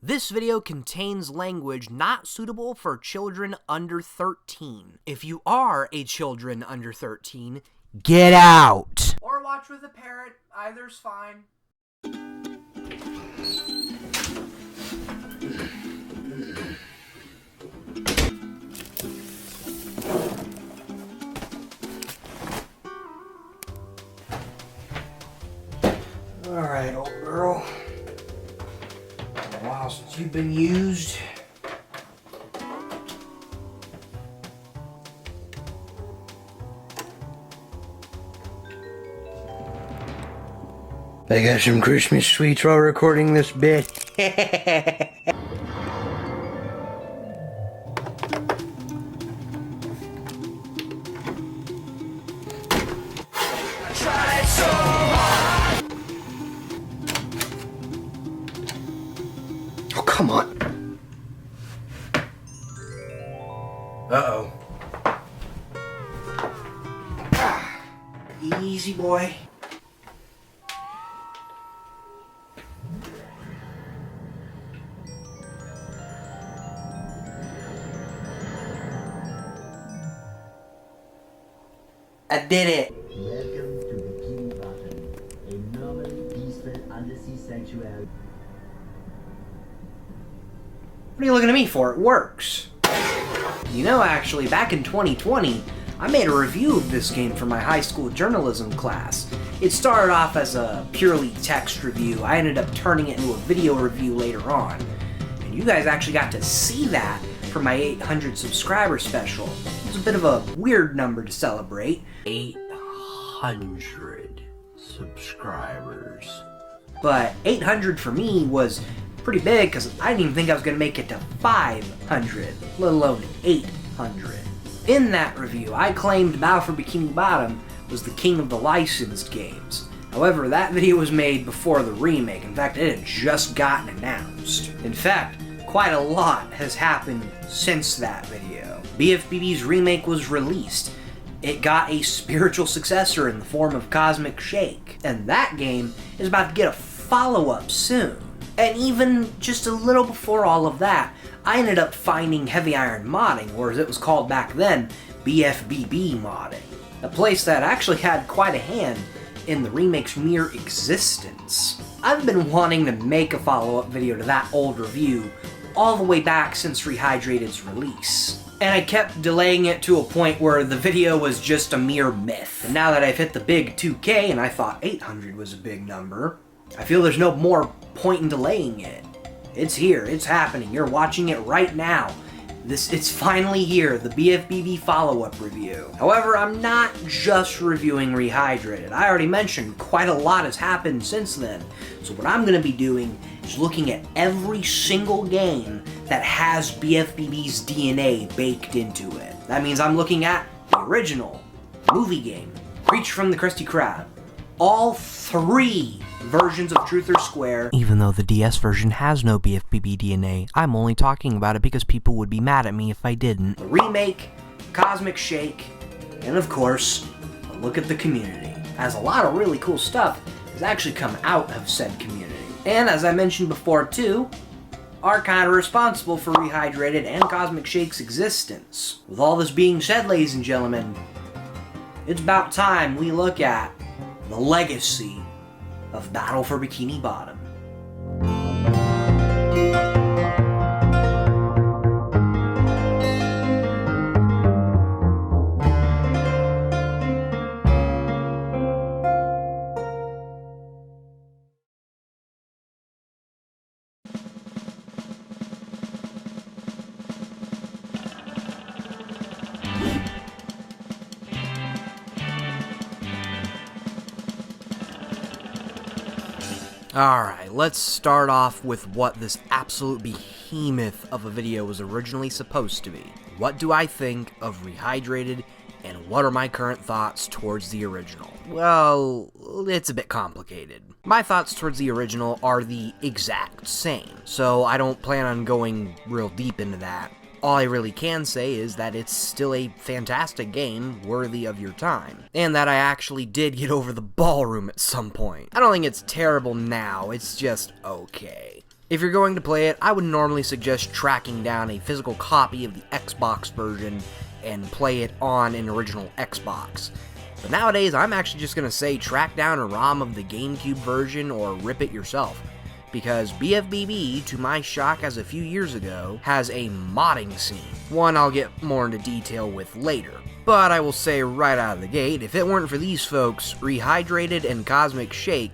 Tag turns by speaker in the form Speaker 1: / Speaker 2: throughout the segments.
Speaker 1: This video contains language not suitable for children under 13. If you are a children under 13, get out! Or watch with a parent, either's fine. Alright, old girl. Been a while since you've been used.
Speaker 2: I got some Christmas sweets while recording this bit.
Speaker 1: Oh, come on. Uh-oh. Easy, boy. I did it.
Speaker 3: Welcome to Bikini Bottom, a normally peaceful undersea sanctuary.
Speaker 1: What are you looking at me for? It works. You know, actually, back in 2020, I made a review of this game for my high school journalism class. It started off as a purely text review. I ended up turning it into a video review later on. And you guys actually got to see that for my 800 subscriber special. It's a bit of a weird number to celebrate. 800 subscribers. But 800 for me was pretty big because I didn't even think I was going to make it to 500, let alone 800. In that review, I claimed Battle for Bikini Bottom was the king of the licensed games. However, that video was made before the remake. In fact, it had just gotten announced. In fact, quite a lot has happened since that video. BFBB's remake was released. It got a spiritual successor in the form of Cosmic Shake, and that game is about to get a follow-up soon. And even just a little before all of that, I ended up finding Heavy Iron Modding, or as it was called back then, BFBB Modding. A place that actually had quite a hand in the remake's mere existence. I've been wanting to make a follow-up video to that old review all the way back since Rehydrated's release. And I kept delaying it to a point where the video was just a mere myth. And now that I've hit the big 2K and I thought 800 was a big number, I feel there's no more point in delaying it. It's here, it's happening, you're watching it right now. It's finally here, the BFBB follow-up review. However, I'm not just reviewing Rehydrated. I already mentioned quite a lot has happened since then. So what I'm going to be doing is looking at every single game that has BFBB's DNA baked into it. That means I'm looking at the original, movie game, Creature from the Krusty Krab, all three versions of Truth or Square. Even though the DS version has no BFBB DNA, I'm only talking about it because people would be mad at me if I didn't. The remake, Cosmic Shake, and of course, a look at the community. As a lot of really cool stuff has actually come out of said community. And as I mentioned before too, are kind of responsible for Rehydrated and Cosmic Shake's existence. With all this being said, ladies and gentlemen, it's about time we look at the legacy of Battle for Bikini Bottom. Alright, let's start off with what this absolute behemoth of a video was originally supposed to be. What do I think of Rehydrated, and what are my current thoughts towards the original? Well, it's a bit complicated. My thoughts towards the original are the exact same, so I don't plan on going real deep into that. All I really can say is that it's still a fantastic game, worthy of your time, and that I actually did get over the ballroom at some point. I don't think it's terrible now, it's just okay. If you're going to play it, I would normally suggest tracking down a physical copy of the Xbox version and play it on an original Xbox. But nowadays, I'm actually just going to say track down a ROM of the GameCube version or rip it yourself. Because BFBB, to my shock as a few years ago, has a modding scene. One I'll get more into detail with later. But I will say right out of the gate, if it weren't for these folks, Rehydrated and Cosmic Shake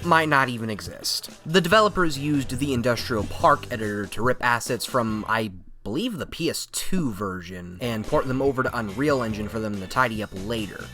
Speaker 1: might not even exist. The developers used the Industrial Park editor to rip assets from, I believe, the PS2 version, and port them over to Unreal Engine for them to tidy up later.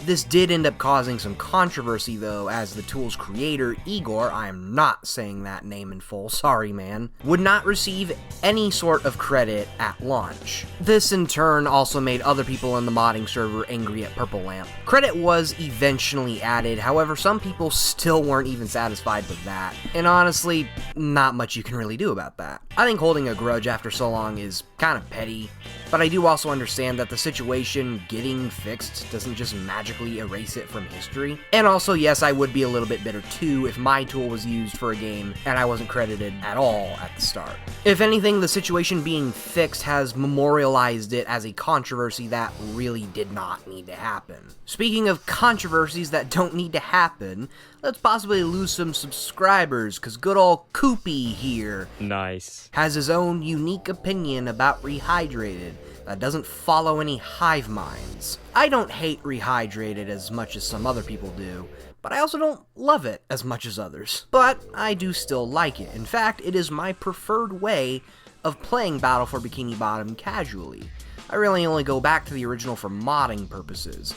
Speaker 1: This did end up causing some controversy though, as the tool's creator, Igor, I am not saying that name in full, sorry man, would not receive any sort of credit at launch. This in turn also made other people in the modding server angry at Purple Lamp. Credit was eventually added, however some people still weren't even satisfied with that, and honestly, not much you can really do about that. I think holding a grudge after so long is kind of petty, but I do also understand that the situation getting fixed doesn't just magically erase it from history. And also, yes, I would be a little bit bitter too if my tool was used for a game and I wasn't credited at all at the start. If anything, the situation being fixed has memorialized it as a controversy that really did not need to happen. Speaking of controversies that don't need to happen, let's possibly lose some subscribers, cause good old Koopy here has his own unique opinion about Rehydrated that doesn't follow any hive minds. I don't hate Rehydrated as much as some other people do, but I also don't love it as much as others. But I do still like it. In fact, it is my preferred way of playing Battle for Bikini Bottom casually. I really only go back to the original for modding purposes.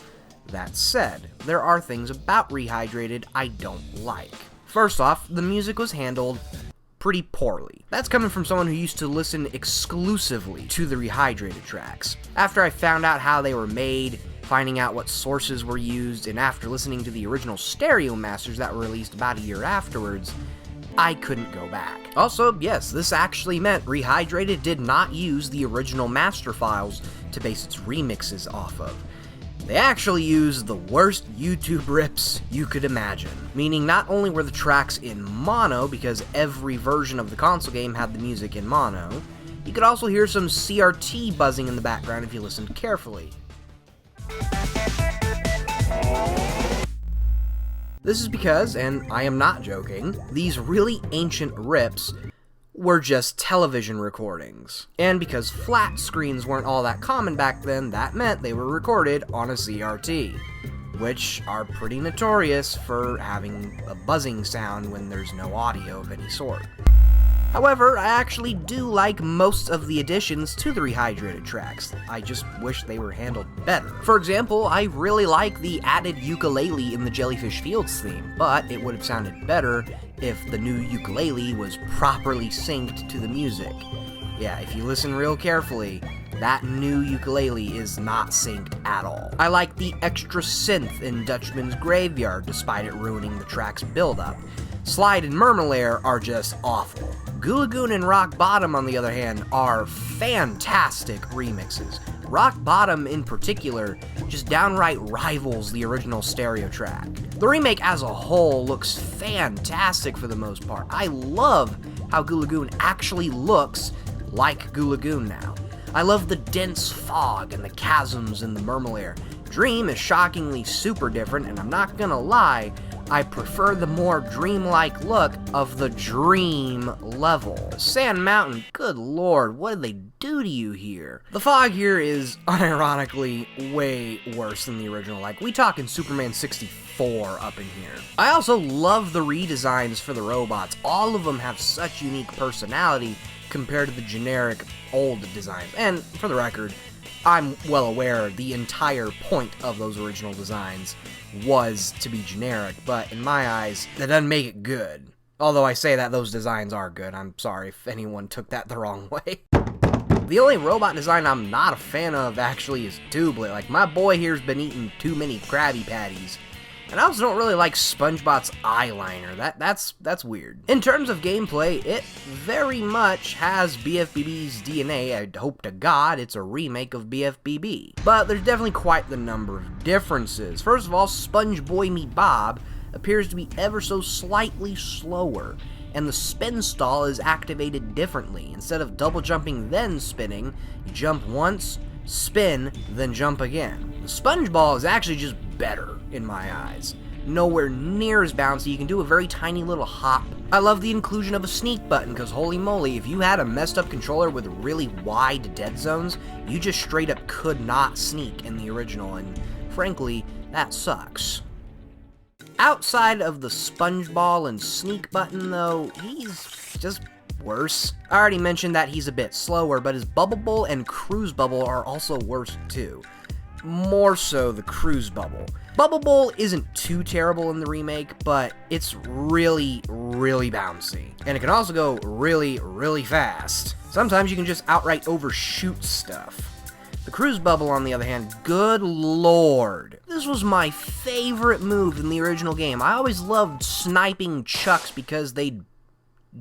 Speaker 1: That said, there are things about Rehydrated I don't like. First off, the music was handled pretty poorly. That's coming from someone who used to listen exclusively to the Rehydrated tracks. After I found out how they were made, finding out what sources were used, and after listening to the original stereo masters that were released about a year afterwards, I couldn't go back. Also, yes, this actually meant Rehydrated did not use the original master files to base its remixes off of. They actually used the worst YouTube rips you could imagine, meaning not only were the tracks in mono, because every version of the console game had the music in mono, you could also hear some CRT buzzing in the background if you listened carefully. This is because, and I am not joking, these really ancient rips were just television recordings. And because flat screens weren't all that common back then, that meant they were recorded on a CRT, which are pretty notorious for having a buzzing sound when there's no audio of any sort. However, I actually do like most of the additions to the Rehydrated tracks. I just wish they were handled better. For example, I really like the added ukulele in the Jellyfish Fields theme, but it would have sounded better if the new ukulele was properly synced to the music. Yeah, if you listen real carefully, that new ukulele is not synced at all. I like the extra synth in Dutchman's Graveyard, despite it ruining the track's build-up. Slide and Murmulaire are just awful. Goo Lagoon and Rock Bottom, on the other hand, are fantastic remixes. Rock Bottom, in particular, just downright rivals the original stereo track. The remake as a whole looks fantastic for the most part. I love how Goo Lagoon actually looks like Goo Lagoon now. I love the dense fog and the chasms in the Murmulaire. Dream is shockingly super different, and I'm not gonna lie, I prefer the more dreamlike look of the Dream level. Sand Mountain, good lord, what did they do to you here? The fog here is, unironically, way worse than the original. Like, we talking Superman 64 up in here. I also love the redesigns for the robots. All of them have such unique personality compared to the generic old designs. And, for the record, I'm well aware the entire point of those original designs was to be generic, but in my eyes, that doesn't make it good. Although I say that those designs are good, I'm sorry if anyone took that the wrong way. The only robot design I'm not a fan of, actually, is Dooblet. Like, my boy here's been eating too many Krabby Patties. And I also don't really like SpongeBob's eyeliner. That's weird. In terms of gameplay, it very much has BFBB's DNA. I hope to God it's a remake of BFBB. But there's definitely quite the number of differences. First of all, SpongeBoy Me Bob appears to be ever so slightly slower. and the spin stall is activated differently. Instead of double jumping then spinning, you jump once, spin, then jump again. The sponge ball is actually just better in my eyes. Nowhere near as bouncy, you can do a very tiny little hop. I love the inclusion of a sneak button, because holy moly, if you had a messed up controller with really wide dead zones, you just straight up could not sneak in the original, and frankly, that sucks. Outside of the sponge ball and sneak button though, he's just worse. I already mentioned that he's a bit slower, but his bubble bowl and cruise bubble are also worse too. More so the cruise bubble. Bubble Bowl isn't too terrible in the remake, but it's really, really bouncy. And it can also go really, really fast. Sometimes you can just outright overshoot stuff. The cruise bubble, on the other hand, good lord. This was my favorite move in the original game. I always loved sniping chucks because they'd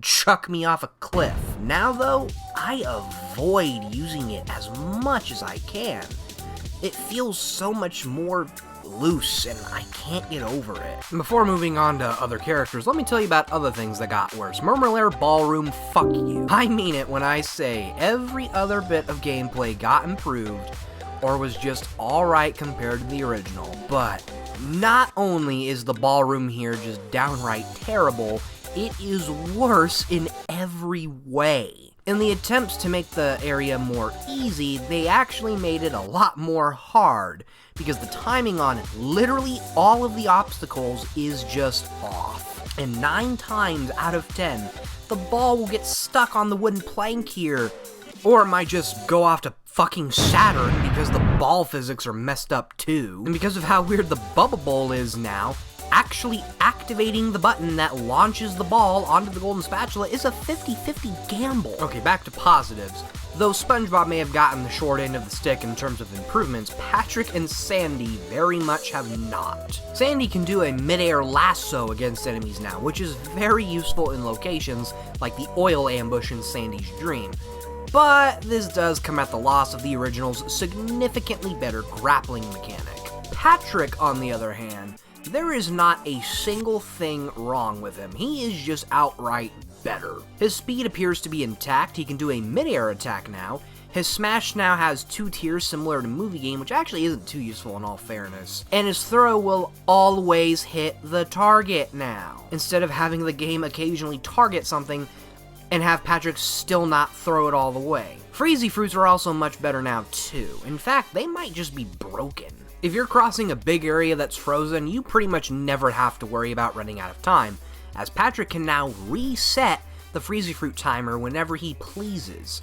Speaker 1: chuck me off a cliff. Now though, I avoid using it as much as I can. It feels so much more loose, and I can't get over it. Before moving on to other characters, let me tell you about other things that got worse. Murmurlair Ballroom, fuck you. I mean it when I say every other bit of gameplay got improved, or was just alright compared to the original. But not only is the ballroom here just downright terrible, it is worse in every way. In the attempts to make the area more easy, they actually made it a lot more hard, because the timing on literally all of the obstacles is just off. And 9 times out of 10, the ball will get stuck on the wooden plank here, or it might just go off to fucking Saturn because the ball physics are messed up too. And because of how weird the Bubble Bowl is now, actually activating the button that launches the ball onto the golden spatula is a 50-50 gamble. Okay, back to positives. Though SpongeBob may have gotten the short end of the stick in terms of improvements, Patrick and Sandy very much have not. Sandy can do a mid-air lasso against enemies now, which is very useful in locations like the oil ambush in Sandy's Dream. But this does come at the loss of the original's significantly better grappling mechanic. Patrick, on the other hand, there is not a single thing wrong with him. He is just outright better. His speed appears to be intact. He can do a mid-air attack now. His smash now has 2 tiers similar to Movie Game, which actually isn't too useful in all fairness. And his throw will always hit the target now, instead of having the game occasionally target something and have Patrick still not throw it all the way. Freezy Fruits are also much better now too. In fact, they might just be broken. If you're crossing a big area that's frozen, you pretty much never have to worry about running out of time, as Patrick can now reset the Freezy Fruit timer whenever he pleases.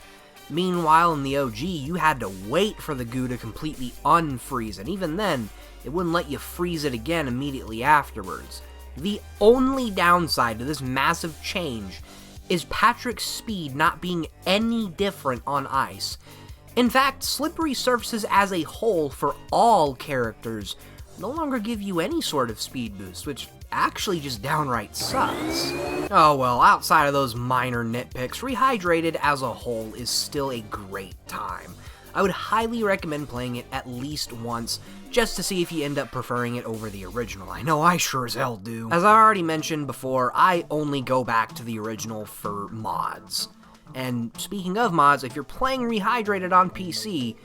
Speaker 1: Meanwhile, in the OG, you had to wait for the goo to completely unfreeze, and even then, it wouldn't let you freeze it again immediately afterwards. The only downside to this massive change is Patrick's speed not being any different on ice. In fact, slippery surfaces as a whole for all characters no longer give you any sort of speed boost, which actually just downright sucks. Oh well, outside of those minor nitpicks, Rehydrated as a whole is still a great time. I would highly recommend playing it at least once, just to see if you end up preferring it over the original. I know I sure as hell do. As I already mentioned before, I only go back to the original for mods. And speaking of mods, if you're playing Rehydrated on PC,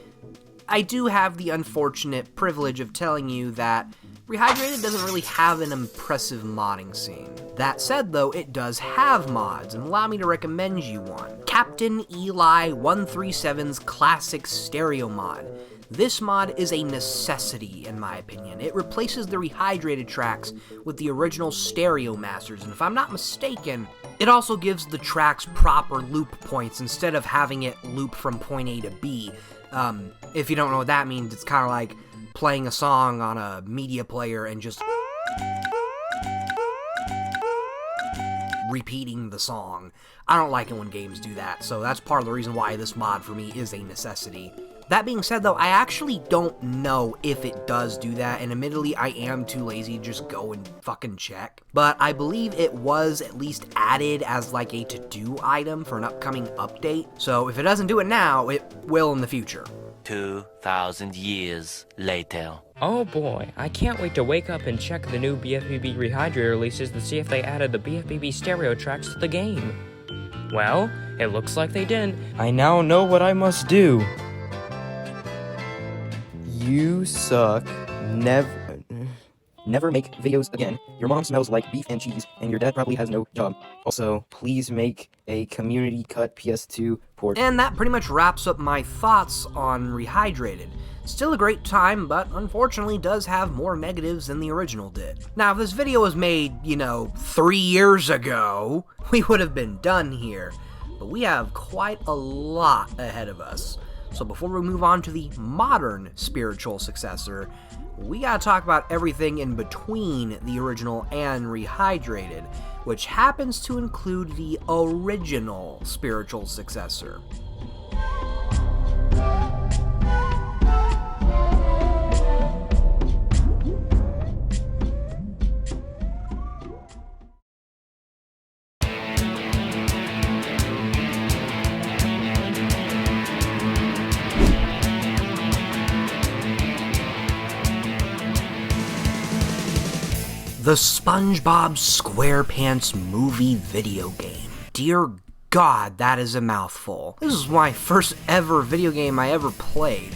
Speaker 1: I do have the unfortunate privilege of telling you that Rehydrated doesn't really have an impressive modding scene. That said though, it does have mods, and allow me to recommend you one. Captain Eli 137's Classic Stereo Mod. This mod is a necessity, in my opinion. It replaces the Rehydrated tracks with the original stereo masters, and if I'm not mistaken, it also gives the tracks proper loop points instead of having it loop from point A to B. If you don't know what that means, it's kind of like playing a song on a media player and just repeating the song. I don't like it when games do that, so that's part of the reason why this mod for me is a necessity. That being said though, I actually don't know if it does do that, and admittedly I am too lazy to just go and fucking check. But I believe it was at least added as like a to-do item for an upcoming update, so if it doesn't do it now, it will in the future.
Speaker 4: 2,000 years later.
Speaker 5: Oh boy, I can't wait to wake up and check the new BFBB Rehydrated releases to see if they added the BFBB stereo tracks to the game. Well, it looks like they didn't. I now know what I must do.
Speaker 6: You suck. Never make videos again. Your mom smells like beef and cheese, and your dad probably has no job. Also, please make a community cut PS2 port.
Speaker 1: And that pretty much wraps up my thoughts on Rehydrated. Still a great time, but unfortunately does have more negatives than the original did. Now, if this video was made, 3 years ago, we would have been done here. But we have quite a lot ahead of us. So before we move on to the modern spiritual successor, we gotta talk about everything in between the original and Rehydrated, which happens to include the original spiritual successor. The SpongeBob SquarePants movie video game. Dear God, that is a mouthful. This is my first ever video game I ever played.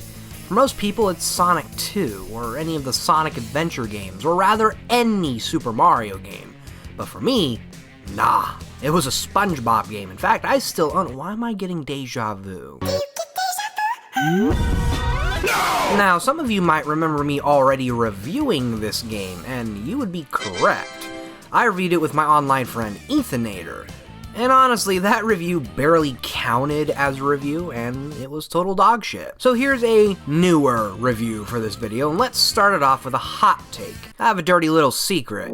Speaker 1: For most people, it's Sonic 2, or any of the Sonic Adventure games, or rather, any Super Mario game. But for me, nah, it was a SpongeBob game. In fact, I still own it. Why am I getting deja vu? Now, some of you might remember me already reviewing this game, and you would be correct. I reviewed it with my online friend Ethanator, and honestly, that review barely counted as a review, and it was total dog shit. So here's a newer review for this video, and let's start it off with a hot take. I have a dirty little secret.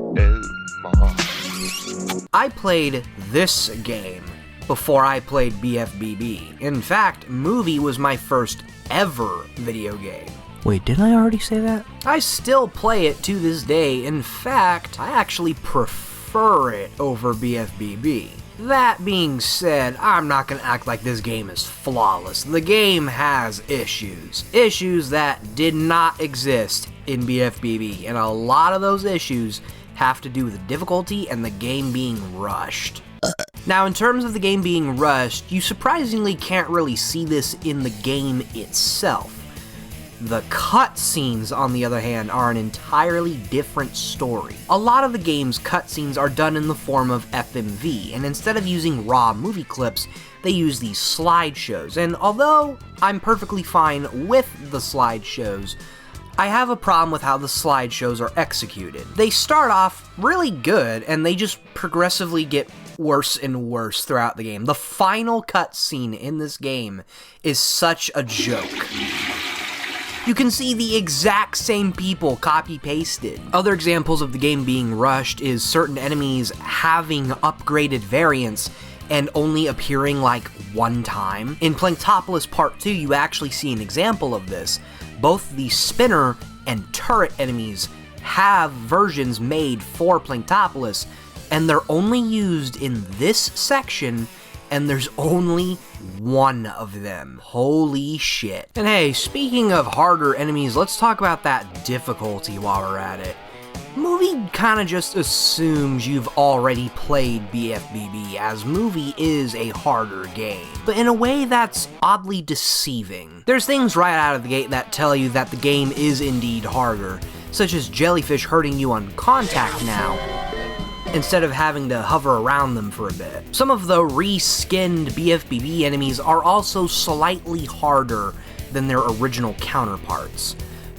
Speaker 1: I played this game before I played BFBB. In fact, Movie was my first ever video game. Wait, didn't I already say that? I still play it to this day. In fact, I actually prefer it over BFBB. That being said, I'm not gonna act like this game is flawless. The game has issues. Issues that did not exist in BFBB, and a lot of those issues have to do with the difficulty and the game being rushed. Now, in terms of the game being rushed, you surprisingly can't really see this in the game itself. The cutscenes, on the other hand, are an entirely different story. A lot of the game's cutscenes are done in the form of FMV, and instead of using raw movie clips, they use these slideshows. And although I'm perfectly fine with the slideshows, I have a problem with how the slideshows are executed. They start off really good, and they just progressively get worse and worse throughout the game. The final cutscene in this game is such a joke. You can see the exact same people copy-pasted. Other examples of the game being rushed is certain enemies having upgraded variants and only appearing like one time. In Planktopolis Part 2, you actually see an example of this. Both the spinner and turret enemies have versions made for Planktopolis, and they're only used in this section, and there's only one of them. Holy shit. And hey, speaking of harder enemies, let's talk about that difficulty while we're at it. Movie kinda just assumes you've already played BFBB, as Movie is a harder game. But in a way that's oddly deceiving. There's things right out of the gate that tell you that the game is indeed harder, such as jellyfish hurting you on contact now, instead of having to hover around them for a bit. Some of the reskinned BFBB enemies are also slightly harder than their original counterparts.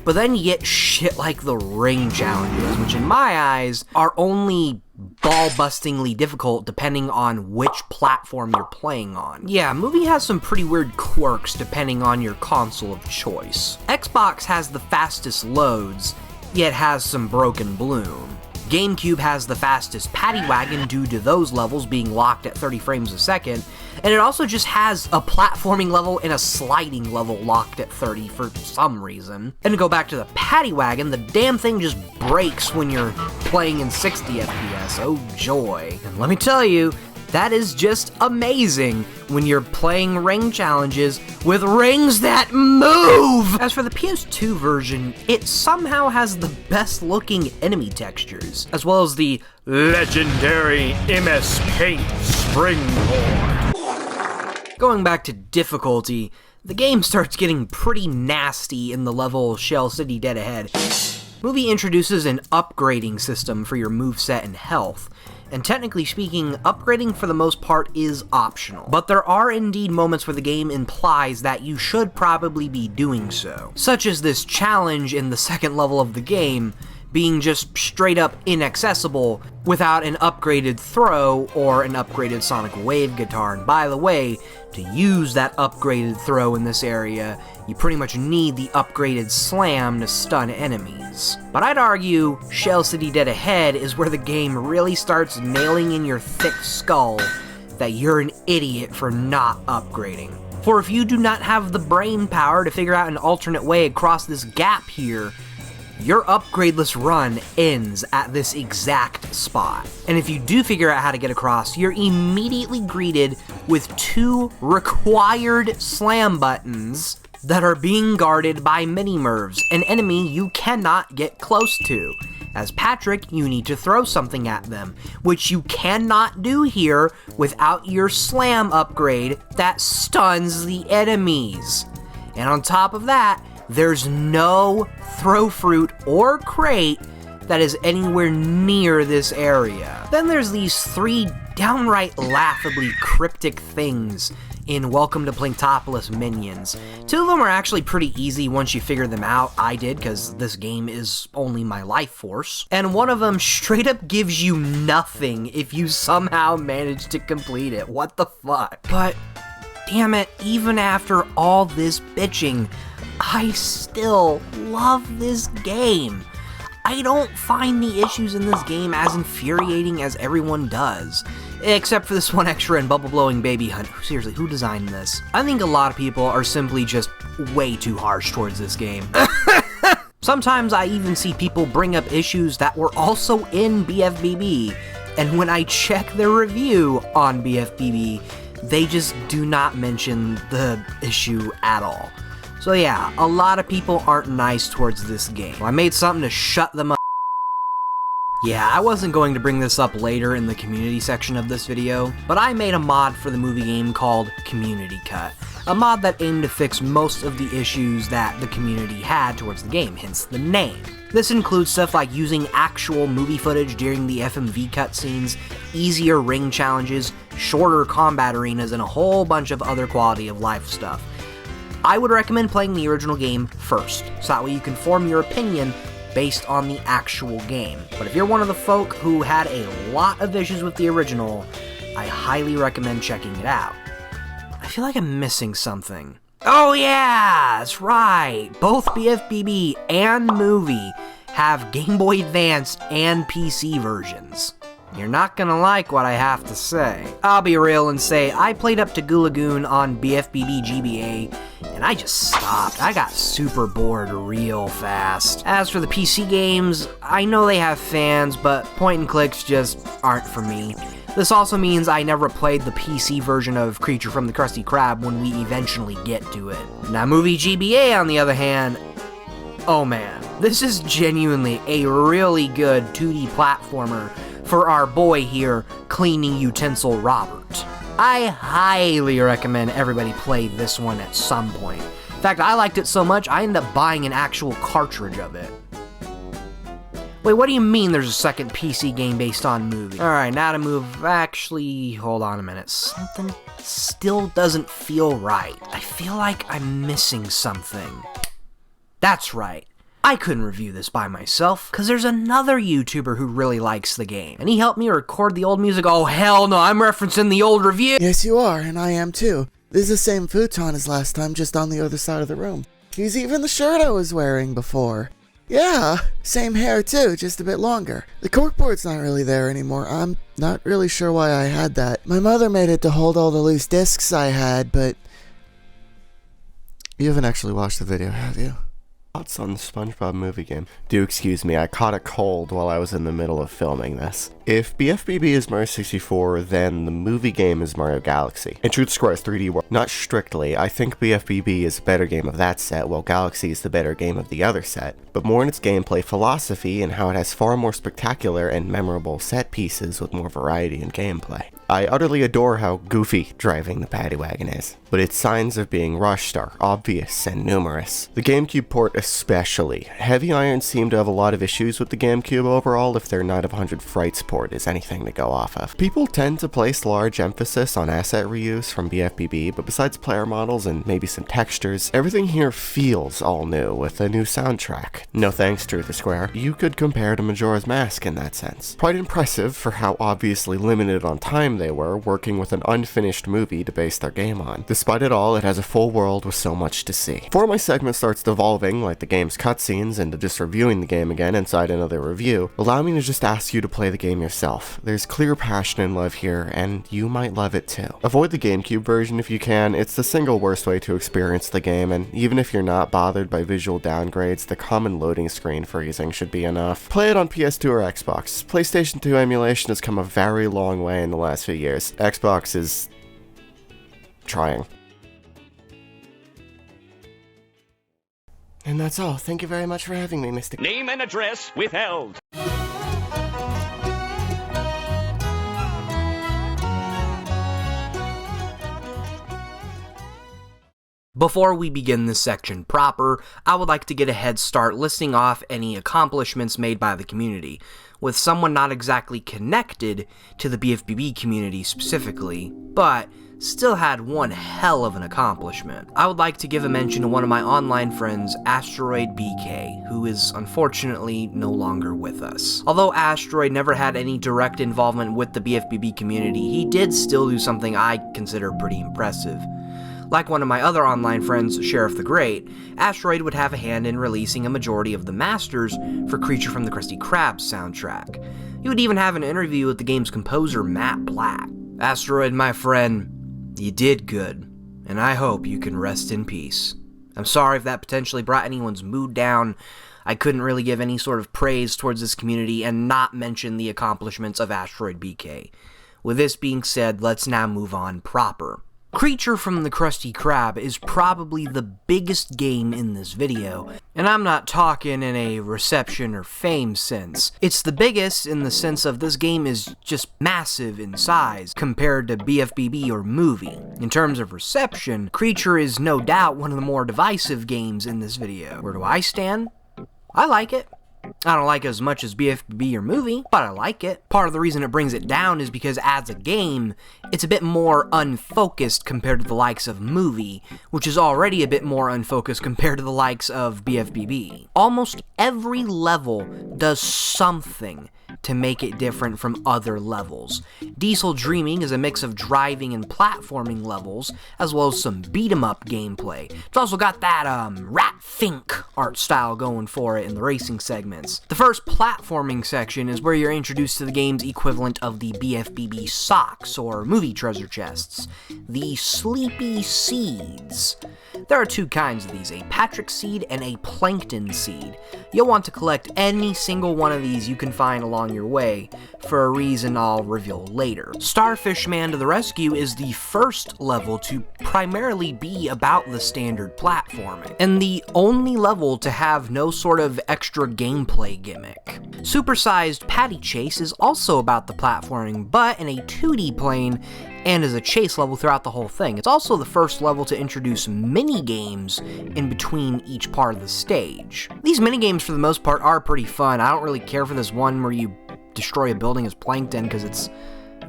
Speaker 1: But then you get shit like the ring challenges, which in my eyes are only ball-bustingly difficult depending on which platform you're playing on. Yeah, Movie has some pretty weird quirks depending on your console of choice. Xbox has the fastest loads, yet has some broken bloom. GameCube has the fastest paddy wagon due to those levels being locked at 30 frames a second, and it also just has a platforming level and a sliding level locked at 30 for some reason. And to go back to the paddy wagon, the damn thing just breaks when you're playing in 60 FPS, oh joy. And let me tell you, That is just amazing when you're playing ring challenges with rings that move! As for the PS2 version, it somehow has the best looking enemy textures, as well as the legendary MS Paint Springboard. Going back to difficulty, the game starts getting pretty nasty in the level Shell City Dead Ahead. Movie introduces an upgrading system for your moveset and health, and technically speaking, upgrading for the most part is optional. But there are indeed moments where the game implies that you should probably be doing so, such as this challenge in the second level of the game being just straight up inaccessible without an upgraded throw or an upgraded sonic wave guitar. And by the way, to use that upgraded throw in this area, you pretty much need the upgraded slam to stun enemies. But I'd argue Shell City Dead Ahead is where the game really starts nailing in your thick skull that you're an idiot for not upgrading. For if you do not have the brain power to figure out an alternate way across this gap here, your upgradeless run ends at this exact spot. And if you do figure out how to get across, you're immediately greeted with 2 required slam buttons that are being guarded by mini-mervs, an enemy you cannot get close to. As Patrick, you need to throw something at them, which you cannot do here without your slam upgrade that stuns the enemies. And on top of that, there's no throw fruit or crate that is anywhere near this area. Then there's these 3 downright laughably cryptic things in Welcome to Planktopolis minions. 2 of them are actually pretty easy once you figure them out. I did, because this game is only my life force. And one of them straight up gives you nothing if you somehow manage to complete it. What the fuck? But damn it, even after all this bitching, I still love this game. I don't find the issues in this game as infuriating as everyone does. Except for this one extra in Bubble Blowing Baby Hunt. Seriously, who designed this? I think a lot of people are simply just way too harsh towards this game. Sometimes I even see people bring up issues that were also in BFBB, and when I check their review on BFBB, they just do not mention the issue at all. So yeah, a lot of people aren't nice towards this game. I made something to shut them up. Yeah, I wasn't going to bring this up later in the community section of this video, but I made a mod for the movie game called Community Cut. A mod that aimed to fix most of the issues that the community had towards the game, hence the name. This includes stuff like using actual movie footage during the FMV cutscenes, easier ring challenges, shorter combat arenas, and a whole bunch of other quality of life stuff. I would recommend playing the original game first, so that way you can form your opinion based on the actual game. But if you're one of the folk who had a lot of issues with the original, I highly recommend checking it out. I feel like I'm missing something. Oh yeah, that's right! Both BFBB and Movie have Game Boy Advance and PC versions. You're not gonna like what I have to say. I'll be real and say I played up to Goo Lagoon on BFBB GBA, and I just stopped. I got super bored real fast. As for the PC games, I know they have fans, but point and clicks just aren't for me. This also means I never played the PC version of Creature from the Krusty Krab when we eventually get to it. Now Movie GBA, on the other hand, oh man, this is genuinely a really good 2D platformer for our boy here, Cleaning Utensil Robert. I highly recommend everybody play this one at some point. In fact, I liked it so much, I ended up buying an actual cartridge of it. Wait, what do you mean there's a second PC game based on Movie? Alright, now to move, actually, hold on a minute. Something still doesn't feel right. I feel like I'm missing something. That's right. I couldn't review this by myself, because there's another YouTuber who really likes the game, and he helped me record the old music. Oh hell no, I'm referencing the old review!
Speaker 7: Yes you are, and I am too. This is the same futon as last time, just on the other side of the room. He's even the shirt I was wearing before. Yeah, same hair too, just a bit longer. The corkboard's not really there anymore. I'm not really sure why I had that. My mother made it to hold all the loose discs I had, but... You haven't actually watched the video, have you?
Speaker 8: Thoughts on the SpongeBob movie game? Do excuse me, I caught a cold while I was in the middle of filming this. If BFBB is Mario 64, then the movie game is Mario Galaxy. In Truth Square's 3D world, not strictly, I think BFBB is a better game of that set, while Galaxy is the better game of the other set, but more in its gameplay philosophy and how it has far more spectacular and memorable set pieces with more variety in gameplay. I utterly adore how goofy driving the paddy wagon is, but its signs of being rushed are obvious and numerous. The GameCube port especially. Heavy Iron seemed to have a lot of issues with the GameCube overall if their Night of 100 Frights port is anything to go off of. People tend to place large emphasis on asset reuse from BFBB, but besides player models and maybe some textures, everything here feels all new with a new soundtrack. No thanks, Truth or Square. You could compare to Majora's Mask in that sense. Quite impressive for how obviously limited on time they were, working with an unfinished movie to base their game on. Despite it all, it has a full world with so much to see. Before my segment starts devolving, like the game's cutscenes, into just reviewing the game again inside another review, allow me to just ask you to play the game yourself. There's clear passion and love here, and you might love it too. Avoid the GameCube version if you can. It's the single worst way to experience the game, and even if you're not bothered by visual downgrades, the common loading screen freezing should be enough. Play it on PS2 or Xbox. PlayStation 2 emulation has come a very long way in the last few years. Xbox is trying. And that's all. Thank you very much for having me, Mr.
Speaker 9: Name and address withheld.
Speaker 1: Before we begin this section proper, I would like to get a head start listing off any accomplishments made by the community, with someone not exactly connected to the BFBB community specifically, but still had one hell of an accomplishment. I would like to give a mention to one of my online friends, Asteroid BK, who is unfortunately no longer with us. Although Asteroid never had any direct involvement with the BFBB community, he did still do something I consider pretty impressive. Like one of my other online friends, SheriffTheGreat, Asteroid would have a hand in releasing a majority of the masters for Creature from the Krusty Krab soundtrack. He would even have an interview with the game's composer, Matt Black. Asteroid, my friend, you did good, and I hope you can rest in peace. I'm sorry if that potentially brought anyone's mood down. I couldn't really give any sort of praise towards this community and not mention the accomplishments of Asteroid BK. With this being said, let's now move on proper. Creature from the Krusty Krab is probably the biggest game in this video, and I'm not talking in a reception or fame sense. It's the biggest in the sense of this game is just massive in size compared to BFBB or movie. In terms of reception, Creature is no doubt one of the more divisive games in this video. Where do I stand? I like it. I don't like it as much as BFBB or movie, but I like it. Part of the reason it brings it down is because as a game, it's a bit more unfocused compared to the likes of movie, which is already a bit more unfocused compared to the likes of BFBB. Almost every level does something to make it different from other levels. Diesel Dreaming is a mix of driving and platforming levels, as well as some beat-em-up gameplay. It's also got that Rat Fink art style going for it in the racing segments. The first platforming section is where you're introduced to the game's equivalent of the BFBB socks, or movie treasure chests, the Sleepy Seeds. There are two kinds of these, a Patrick Seed and a Plankton Seed. You'll want to collect any single one of these you can find along your way, for a reason I'll reveal later. Starfish Man to the Rescue is the first level to primarily be about the standard platforming, and the only level to have no sort of extra gameplay gimmick. Supersized Patty Chase is also about the platforming, but in a 2D plane, and as a chase level throughout the whole thing. It's also the first level to introduce mini-games in between each part of the stage. These mini-games, for the most part, are pretty fun. I don't really care for this one where you destroy a building as Plankton, because it's...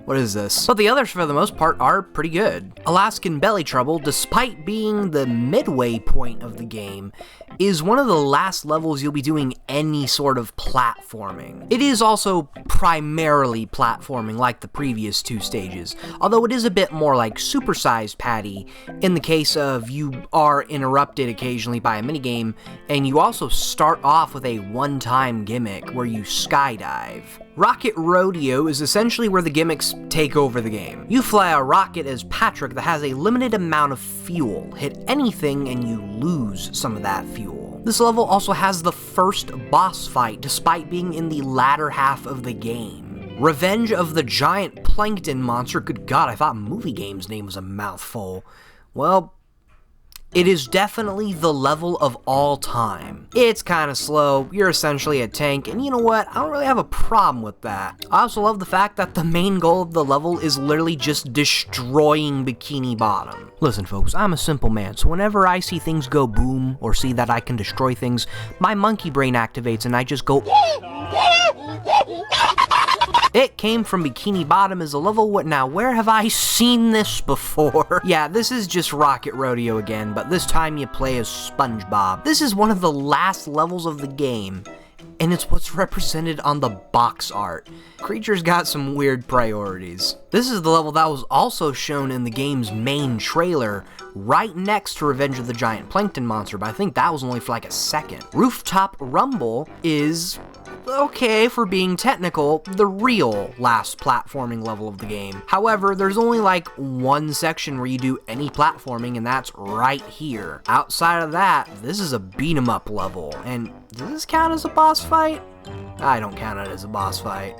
Speaker 1: what is this? But the others, for the most part, are pretty good. Alaskan Belly Trouble, despite being the midway point of the game, is one of the last levels you'll be doing any sort of platforming. It is also primarily platforming like the previous two stages, although it is a bit more like Supersized Patty in the case of you are interrupted occasionally by a minigame, and you also start off with a one-time gimmick where you skydive. Rocket Rodeo is essentially where the gimmicks take over the game. You fly a rocket as Patrick that has a limited amount of fuel. Hit anything and you lose some of that fuel. This level also has the first boss fight, despite being in the latter half of the game. Revenge of the Giant Plankton Monster. Good God, I thought Movie Game's name was a mouthful. Well, it is definitely the level of all time. It's kind of slow, you're essentially a tank, and you know what, I don't really have a problem with that. I also love the fact that the main goal of the level is literally just destroying Bikini Bottom. Listen folks, I'm a simple man, so whenever I see things go boom, or see that I can destroy things, my monkey brain activates and I just go It Came from Bikini Bottom is a level. What now? Where have I seen this before? Yeah, this is just Rocket Rodeo again, but this time you play as SpongeBob. This is one of the last levels of the game, and it's what's represented on the box art. Creature's got some weird priorities. This is the level that was also shown in the game's main trailer, right next to Revenge of the Giant Plankton Monster, but I think that was only for like a second. Rooftop Rumble is, okay, for being technical, the real last platforming level of the game. However, there's only like one section where you do any platforming, and that's right here. Outside of that, this is a beat 'em up level, and does this count as a boss fight? I don't count it as a boss fight.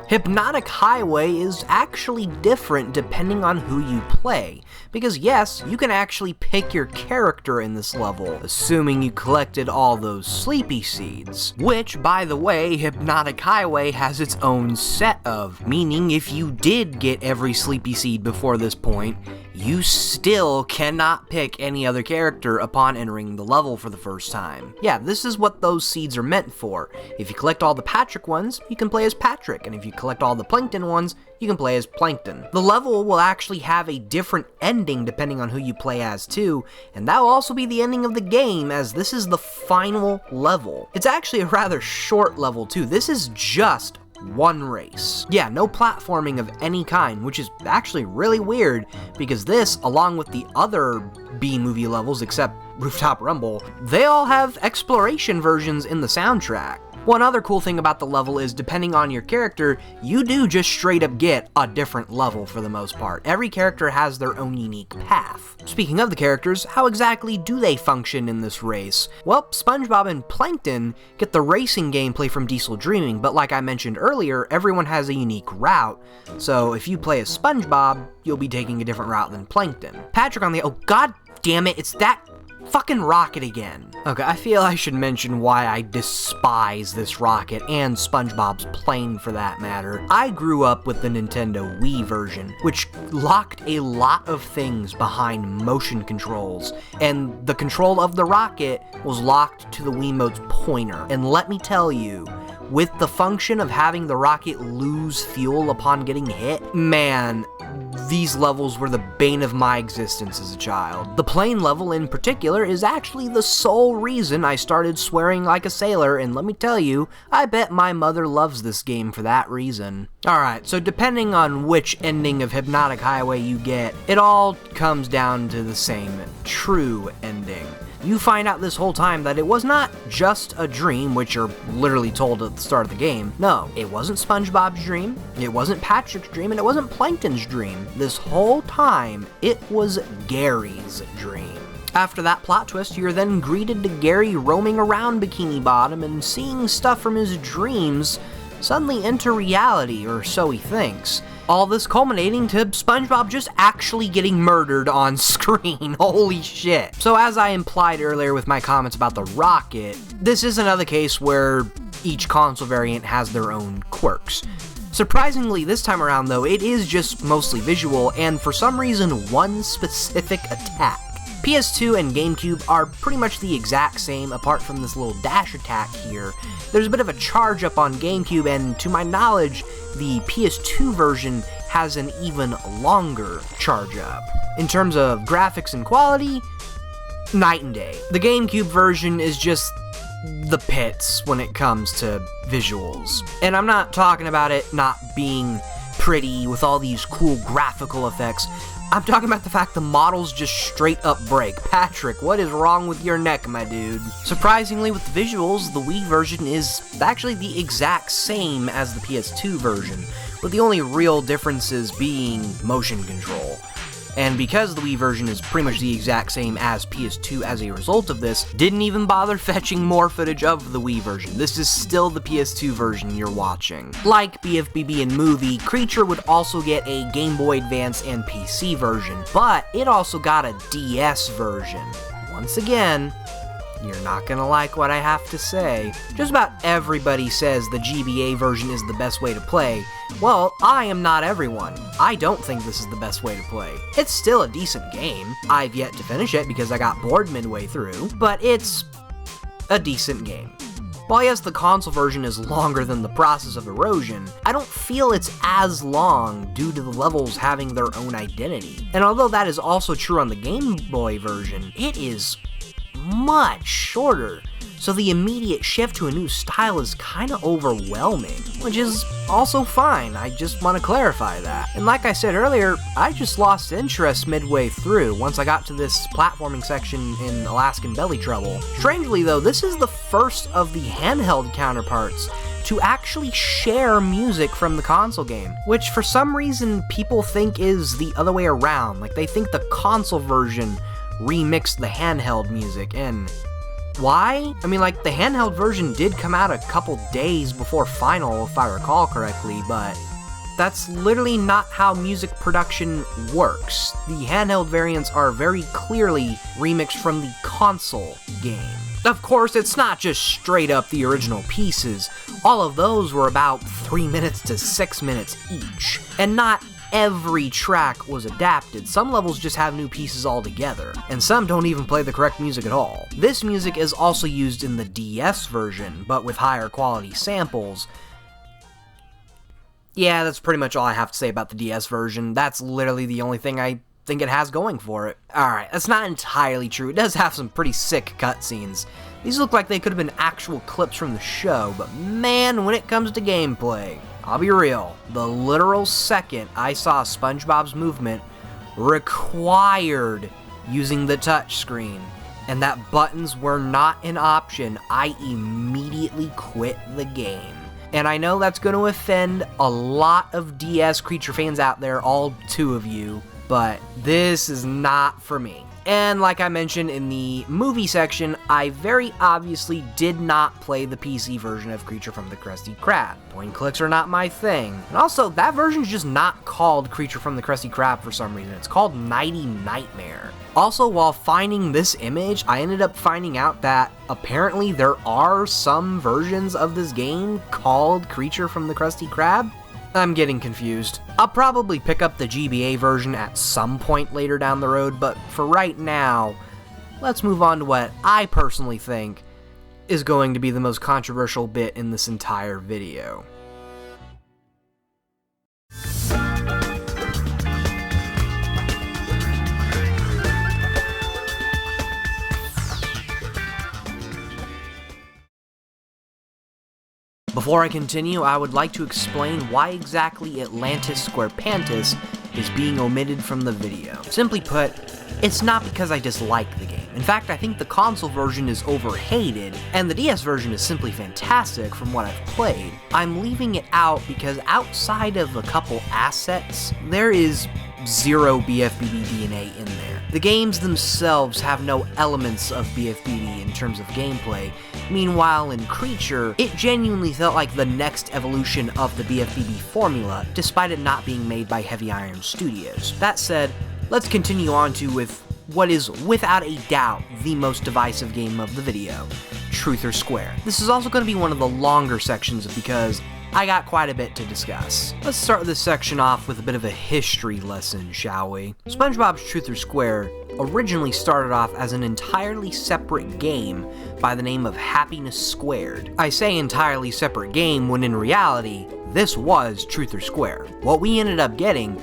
Speaker 1: Hypnotic Highway is actually different depending on who you play, because yes, you can actually pick your character in this level, assuming you collected all those sleepy seeds, which, by the way, Hypnotic Highway has its own set of, meaning if you did get every sleepy seed before this point, you still cannot pick any other character upon entering the level for the first time. Yeah, this is what those seeds are meant for. If you collect all the Patrick ones, you can play as Patrick, and if you collect all the Plankton ones, you can play as Plankton. The level will actually have a different ending depending on who you play as too, and that will also be the ending of the game, as this is the final level. It's actually a rather short level too. This is just one race. Yeah, no platforming of any kind, which is actually really weird, because this, along with the other B-movie levels except Rooftop Rumble, they all have exploration versions in the soundtrack. One other cool thing about the level is, depending on your character, you do just straight up get a different level for the most part. Every character has their own unique path. Speaking of the characters, how exactly do they function in this race? Well, SpongeBob and Plankton get the racing gameplay from Diesel Dreaming, but like I mentioned earlier, everyone has a unique route. So if you play as SpongeBob, you'll be taking a different route than Plankton. Patrick on the— oh god damn it, it's that fucking rocket again. Okay, I feel I should mention why I despise this rocket, and SpongeBob's plane for that matter. I grew up with the Nintendo Wii version, which locked a lot of things behind motion controls, and the control of the rocket was locked to the Wiimote's pointer. And let me tell you, with the function of having the rocket lose fuel upon getting hit, man, these levels were the bane of my existence as a child. The plane level in particular is actually the sole reason I started swearing like a sailor, and let me tell you, I bet my mother loves this game for that reason. Alright, so depending on which ending of Hypnotic Highway you get, it all comes down to the same true ending. You find out this whole time that it was not just a dream, which you're literally told at the start of the game. No, it wasn't SpongeBob's dream, it wasn't Patrick's dream, and it wasn't Plankton's dream. This whole time, it was Gary's dream. After that plot twist, you're then greeted to Gary roaming around Bikini Bottom and seeing stuff from his dreams suddenly enter reality, or so he thinks. All this culminating to SpongeBob just actually getting murdered on screen. Holy shit. So as I implied earlier with my comments about the rocket, this is another case where each console variant has their own quirks. Surprisingly, this time around though, it is just mostly visual, and for some reason, one specific attack. PS2 and GameCube are pretty much the exact same, apart from this little dash attack here. There's a bit of a charge up on GameCube, and to my knowledge, the PS2 version has an even longer charge up. In terms of graphics and quality, night and day. The GameCube version is just the pits when it comes to visuals. And I'm not talking about it not being pretty with all these cool graphical effects. I'm talking about the fact the models just straight up break. Patrick, what is wrong with your neck, my dude? Surprisingly, with the visuals, the Wii version is actually the exact same as the PS2 version, with the only real differences being motion control. And because the Wii version is pretty much the exact same as PS2 as a result of this, didn't even bother fetching more footage of the Wii version. This is still the PS2 version you're watching. Like BFBB and Movie, Creature would also get a Game Boy Advance and PC version, but it also got a DS version. Once again, you're not gonna like what I have to say. Just about everybody says the GBA version is the best way to play. Well, I am not everyone. I don't think this is the best way to play. It's still a decent game. I've yet to finish it because I got bored midway through, but it's a decent game. While yes, the console version is longer than the Process of Erosion, I don't feel it's as long due to the levels having their own identity. And although that is also true on the Game Boy version, it is much shorter, so the immediate shift to a new style is kinda overwhelming, which is also fine. I just want to clarify that. And like I said earlier, I just lost interest midway through once I got to this platforming section in Alaskan Belly Trouble. Strangely though, this is the first of the handheld counterparts to actually share music from the console game, which for some reason people think is the other way around. Like they think the console version remixed the handheld music, and why? I mean, like, the handheld version did come out a couple days before Final, if I recall correctly, but that's literally not how music production works. The handheld variants are very clearly remixed from the console game. Of course, it's not just straight up the original pieces. All of those were about 3 minutes to 6 minutes each, and not every track was adapted. Some levels just have new pieces altogether, and some don't even play the correct music at all. This music is also used in the DS version, but with higher quality samples. Yeah, that's pretty much all I have to say about the DS version. That's literally the only thing I think it has going for it. Alright, that's not entirely true. It does have some pretty sick cutscenes. These look like they could have been actual clips from the show, but man, when it comes to gameplay, I'll be real, the literal second I saw SpongeBob's movement required using the touchscreen, and that buttons were not an option, I immediately quit the game. And I know that's going to offend a lot of DS Creature fans out there, all 2 of you, but this is not for me. And like I mentioned in the movie section, I very obviously did not play the PC version of Creature from the Krusty Krab. Point clicks are not my thing. And also, that version's just not called Creature from the Krusty Krab for some reason. It's called Nighty Nightmare. Also, while finding this image, I ended up finding out that apparently there are some versions of this game called Creature from the Krusty Krab. I'm getting confused. I'll probably pick up the GBA version at some point later down the road, but for right now, let's move on to what I personally think is going to be the most controversial bit in this entire video. Before I continue, I would like to explain why exactly Atlantis SquarePants is being omitted from the video. Simply put, it's not because I dislike the game. In fact, I think the console version is overhated, and the DS version is simply fantastic from what I've played. I'm leaving it out because outside of a couple assets, there is zero BFBB DNA in there. The games themselves have no elements of BFBB in terms of gameplay. Meanwhile, in Creature, it genuinely felt like the next evolution of the BFBB formula, despite it not being made by Heavy Iron Studios. That said, let's continue on with what is, without a doubt, the most divisive game of the video, Truth or Square. This is also going to be one of the longer sections because I got quite a bit to discuss. Let's start this section off with a bit of a history lesson, shall we? SpongeBob's Truth or Square originally started off as an entirely separate game by the name of Happiness Squared. I say entirely separate game when in reality, this was Truth or Square. What we ended up getting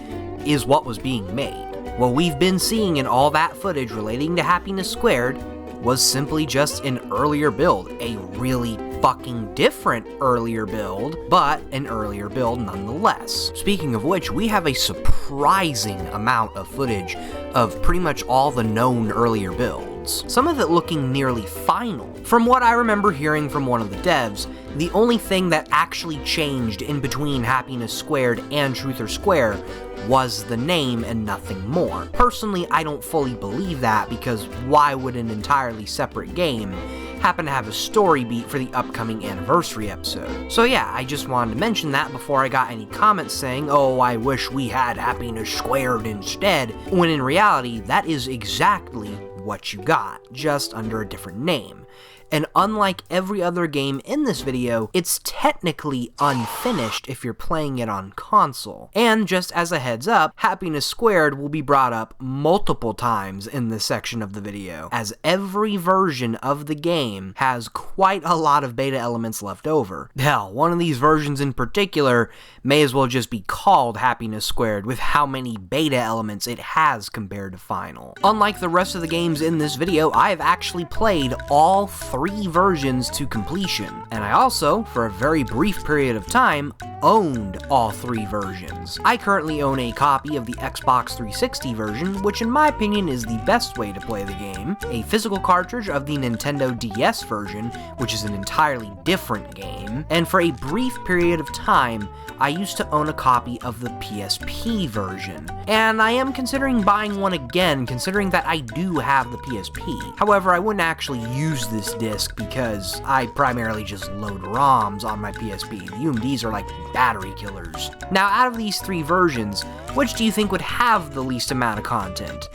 Speaker 1: is what was being made. What we've been seeing in all that footage relating to Happiness Squared was simply just an earlier build, a really fucking different earlier build, but an earlier build nonetheless. Speaking of which, we have a surprising amount of footage of pretty much all the known earlier builds, some of it looking nearly final. From what I remember hearing from one of the devs, the only thing that actually changed in between Happiness Squared and Truth or Square was the name and nothing more. Personally, I don't fully believe that, because why would an entirely separate game happen to have a story beat for the upcoming anniversary episode? So yeah, I just wanted to mention that before I got any comments saying, oh, I wish we had Happiness Squared instead, when in reality, that is exactly what you got, just under a different name. And unlike every other game in this video, it's technically unfinished if you're playing it on console. And just as a heads up, Happiness Squared will be brought up multiple times in this section of the video, as every version of the game has quite a lot of beta elements left over. Hell, one of these versions in particular may as well just be called Happiness Squared with how many beta elements it has compared to final. Unlike the rest of the games in this video, I have actually played all 3 versions to completion, and I also, for a very brief period of time, owned all 3 versions. I currently own a copy of the Xbox 360 version, which in my opinion is the best way to play the game, a physical cartridge of the Nintendo DS version, which is an entirely different game, and for a brief period of time, I used to own a copy of the PSP version, and I am considering buying one again, considering that I do have the PSP. However, I wouldn't actually use this disc because I primarily just load ROMs on my PSP. The UMDs are like battery killers. Now, out of these 3 versions, which do you think would have the least amount of content?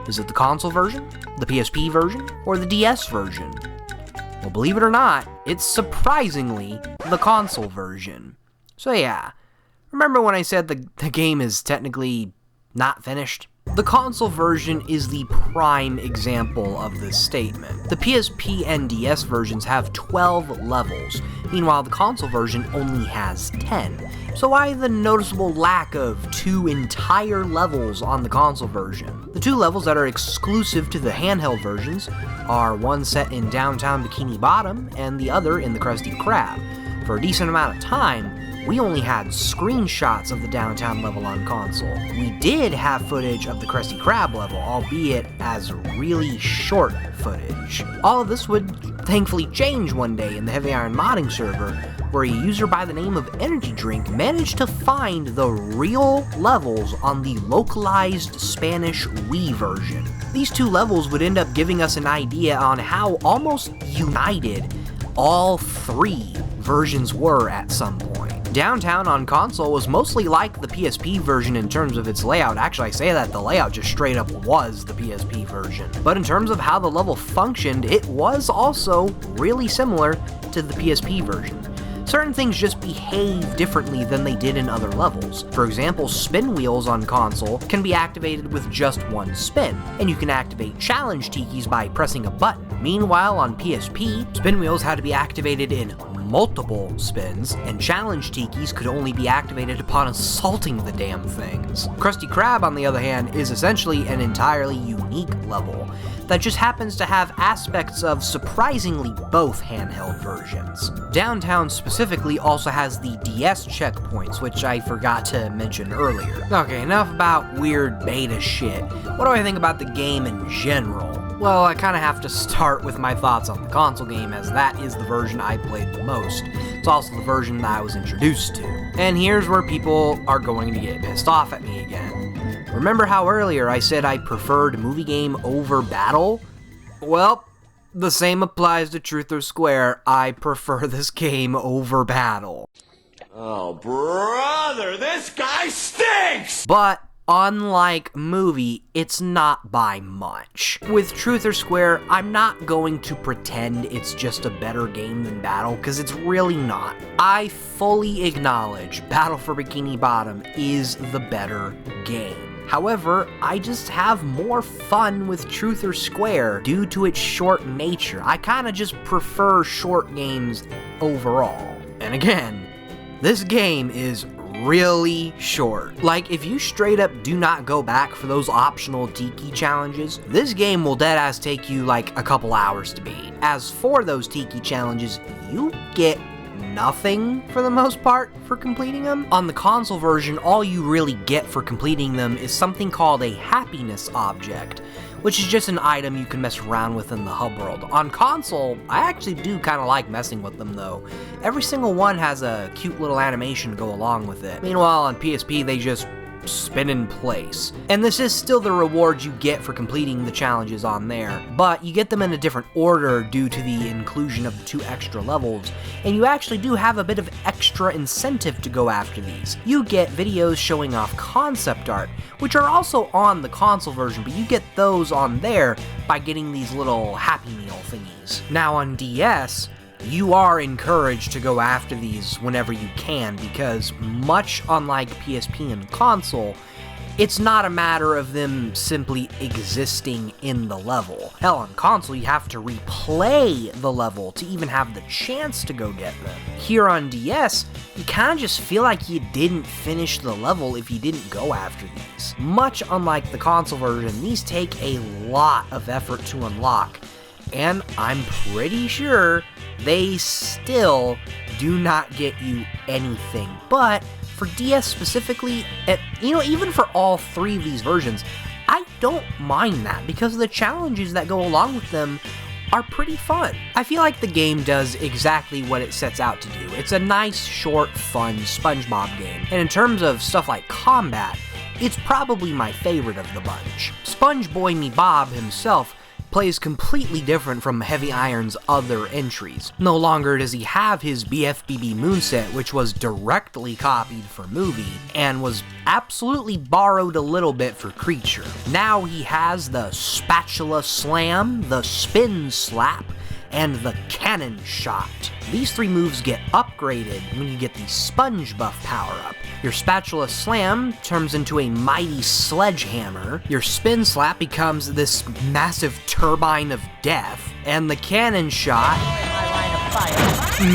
Speaker 1: Is it the console version, the PSP version, or the DS version? Well, believe it or not, it's surprisingly the console version. So yeah, remember when I said the game is technically not finished? The console version is the prime example of this statement. The PSP and DS versions have 12 levels, meanwhile the console version only has 10. So why the noticeable lack of 2 entire levels on the console version? The 2 levels that are exclusive to the handheld versions are one set in downtown Bikini Bottom and the other in the Krusty Krab. For a decent amount of time, we only had screenshots of the downtown level on console. We did have footage of the Krusty Krab level, albeit as really short footage. All of this would thankfully change one day in the Heavy Iron modding server, where a user by the name of Energy Drink managed to find the real levels on the localized Spanish Wii version. These 2 levels would end up giving us an idea on how almost united all 3 versions were at some point. Downtown on console was mostly like the PSP version in terms of its layout. Actually, I say that the layout just straight up was the PSP version. But in terms of how the level functioned, it was also really similar to the PSP version. Certain things just behave differently than they did in other levels. For example, spin wheels on console can be activated with just 1 spin, and you can activate challenge tikis by pressing a button. Meanwhile, on PSP, spin wheels had to be activated in multiple spins, and challenge tikis could only be activated upon assaulting the damn things. Krusty Krab, on the other hand, is essentially an entirely unique level that just happens to have aspects of surprisingly both handheld versions. Downtown specifically also has the DS checkpoints, which I forgot to mention earlier. Okay, enough about weird beta shit. What do I think about the game in general? Well, I kinda have to start with my thoughts on the console game, as that is the version I played the most. It's also the version that I was introduced to. And here's where people are going to get pissed off at me again. Remember how earlier I said I preferred movie game over battle? Well, the same applies to Truth or Square. I prefer this game over battle.
Speaker 9: Oh, brother, this guy stinks!
Speaker 1: But unlike movie, it's not by much. With Truth or Square, I'm not going to pretend it's just a better game than Battle, because it's really not. I fully acknowledge Battle for Bikini Bottom is the better game. However, I just have more fun with Truth or Square due to its short nature. I kinda just prefer short games overall. And again, this game is really short. Like, if you straight up do not go back for those optional Tiki challenges, this game will deadass take you like a couple hours to beat. As for those Tiki challenges, you get nothing for the most part for completing them. On the console version, all you really get for completing them is something called a happiness object, which is just an item you can mess around with in the hub world. On console, I actually do kind of like messing with them though. Every single one has a cute little animation to go along with it. Meanwhile, on PSP, they just spin in place. And this is still the rewards you get for completing the challenges on there, but you get them in a different order due to the inclusion of the 2 extra levels, and you actually do have a bit of extra incentive to go after these. You get videos showing off concept art, which are also on the console version, but you get those on there by getting these little Happy Meal thingies. Now on DS, you are encouraged to go after these whenever you can, because much unlike PSP and console, it's not a matter of them simply existing in the level. Hell, on console you have to replay the level to even have the chance to go get them. Here on DS, you kinda just feel like you didn't finish the level if you didn't go after these. Much unlike the console version, these take a lot of effort to unlock, and I'm pretty sure they still do not get you anything. But for DS specifically, even for all 3 of these versions, I don't mind that because the challenges that go along with them are pretty fun. I feel like the game does exactly what it sets out to do. It's a nice, short, fun SpongeBob game. And in terms of stuff like combat, it's probably my favorite of the bunch. SpongeBoy Me Bob himself plays completely different from Heavy Iron's other entries. No longer does he have his BFBB moveset, which was directly copied for movie, and was absolutely borrowed a little bit for Creature. Now he has the Spatula Slam, the Spin Slap, and the Cannon Shot. These 3 moves get upgraded when you get the Sponge Buff power-up. Your Spatula Slam turns into a mighty sledgehammer, your Spin Slap becomes this massive turbine of death, and the Cannon Shot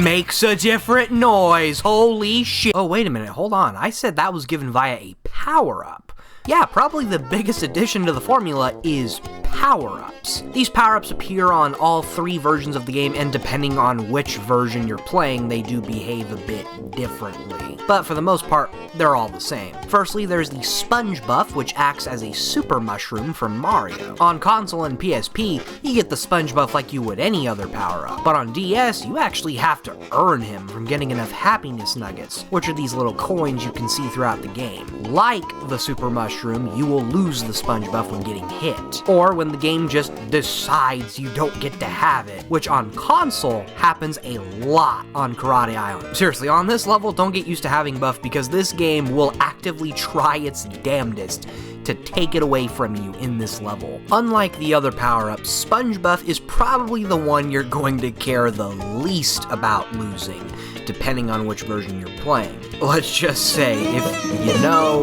Speaker 1: makes a different noise. Holy shit. Oh, wait a minute, hold on. I said that was given via a power-up. Yeah, probably the biggest addition to the formula is power-ups. These power-ups appear on all 3 versions of the game, and depending on which version you're playing, they do behave a bit differently. But for the most part, they're all the same. Firstly, there's the Sponge Buff, which acts as a super mushroom from Mario. On console and PSP, you get the Sponge Buff like you would any other power-up. But on DS, you actually have to earn him from getting enough happiness nuggets, which are these little coins you can see throughout the game. Like the super mushroom, you will lose the Sponge Buff when getting hit, or when the game just decides you don't get to have it, which on console happens a lot on Karate Island. Seriously, on this level, don't get used to having buff because this game will actively try its damnedest to take it away from you in this level. Unlike the other power-ups, Sponge Buff is probably the one you're going to care the least about losing, depending on which version you're playing. Let's just say, if you know...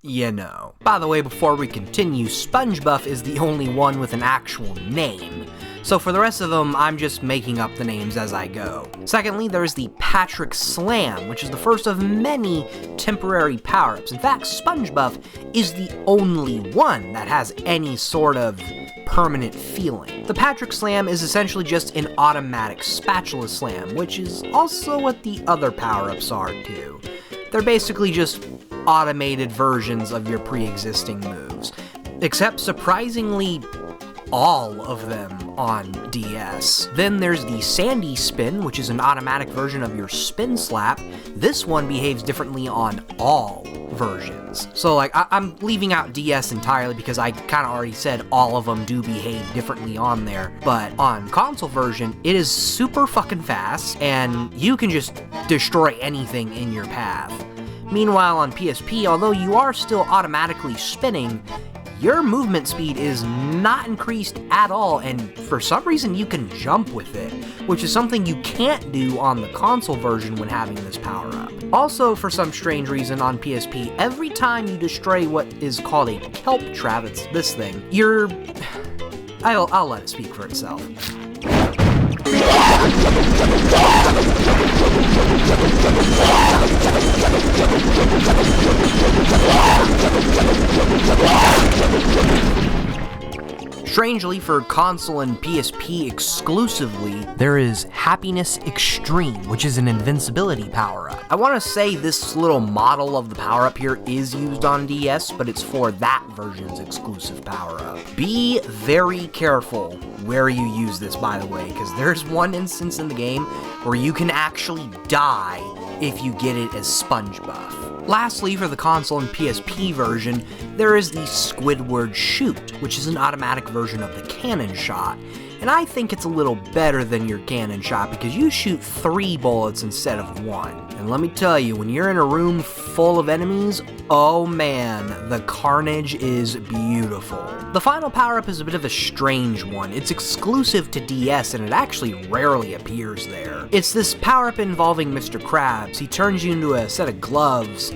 Speaker 1: you know. By the way, before we continue, Sponge Buff is the only one with an actual name. So for the rest of them, I'm just making up the names as I go. Secondly, there's the Patrick Slam, which is the first of many temporary power-ups. In fact, Sponge Buff is the only one that has any sort of permanent feeling. The Patrick Slam is essentially just an automatic Spatula Slam, which is also what the other power-ups are too. They're basically just automated versions of your pre-existing moves, except surprisingly all of them on DS. Then there's the Sandy Spin, which is an automatic version of your Spin Slap. This one behaves differently on all versions. So like, I'm leaving out DS entirely because I kind of already said all of them do behave differently on there, but on console version, it is super fucking fast, and you can just destroy anything in your path. Meanwhile, on PSP, although you are still automatically spinning, your movement speed is not increased at all, and for some reason you can jump with it, which is something you can't do on the console version when having this power-up. Also, for some strange reason on PSP, every time you destroy what is called a kelp trap, it's this thing, I'll let it speak for itself. Strangely, for console and PSP exclusively, there is Happiness Extreme, which is an invincibility power-up. I want to say this little model of the power-up here is used on DS, but it's for that version's exclusive power-up. Be very careful where you use this, by the way, because there's one instance in the game where you can actually die if you get it as SpongeBob. Lastly, for the console and PSP version, there is the Squidward Shoot, which is an automatic version of the cannon shot. And I think it's a little better than your cannon shot because you shoot 3 bullets instead of 1. And let me tell you, when you're in a room full of enemies, oh man, the carnage is beautiful. The final power-up is a bit of a strange one. It's exclusive to DS and it actually rarely appears there. It's this power-up involving Mr. Krabs. He turns you into a set of gloves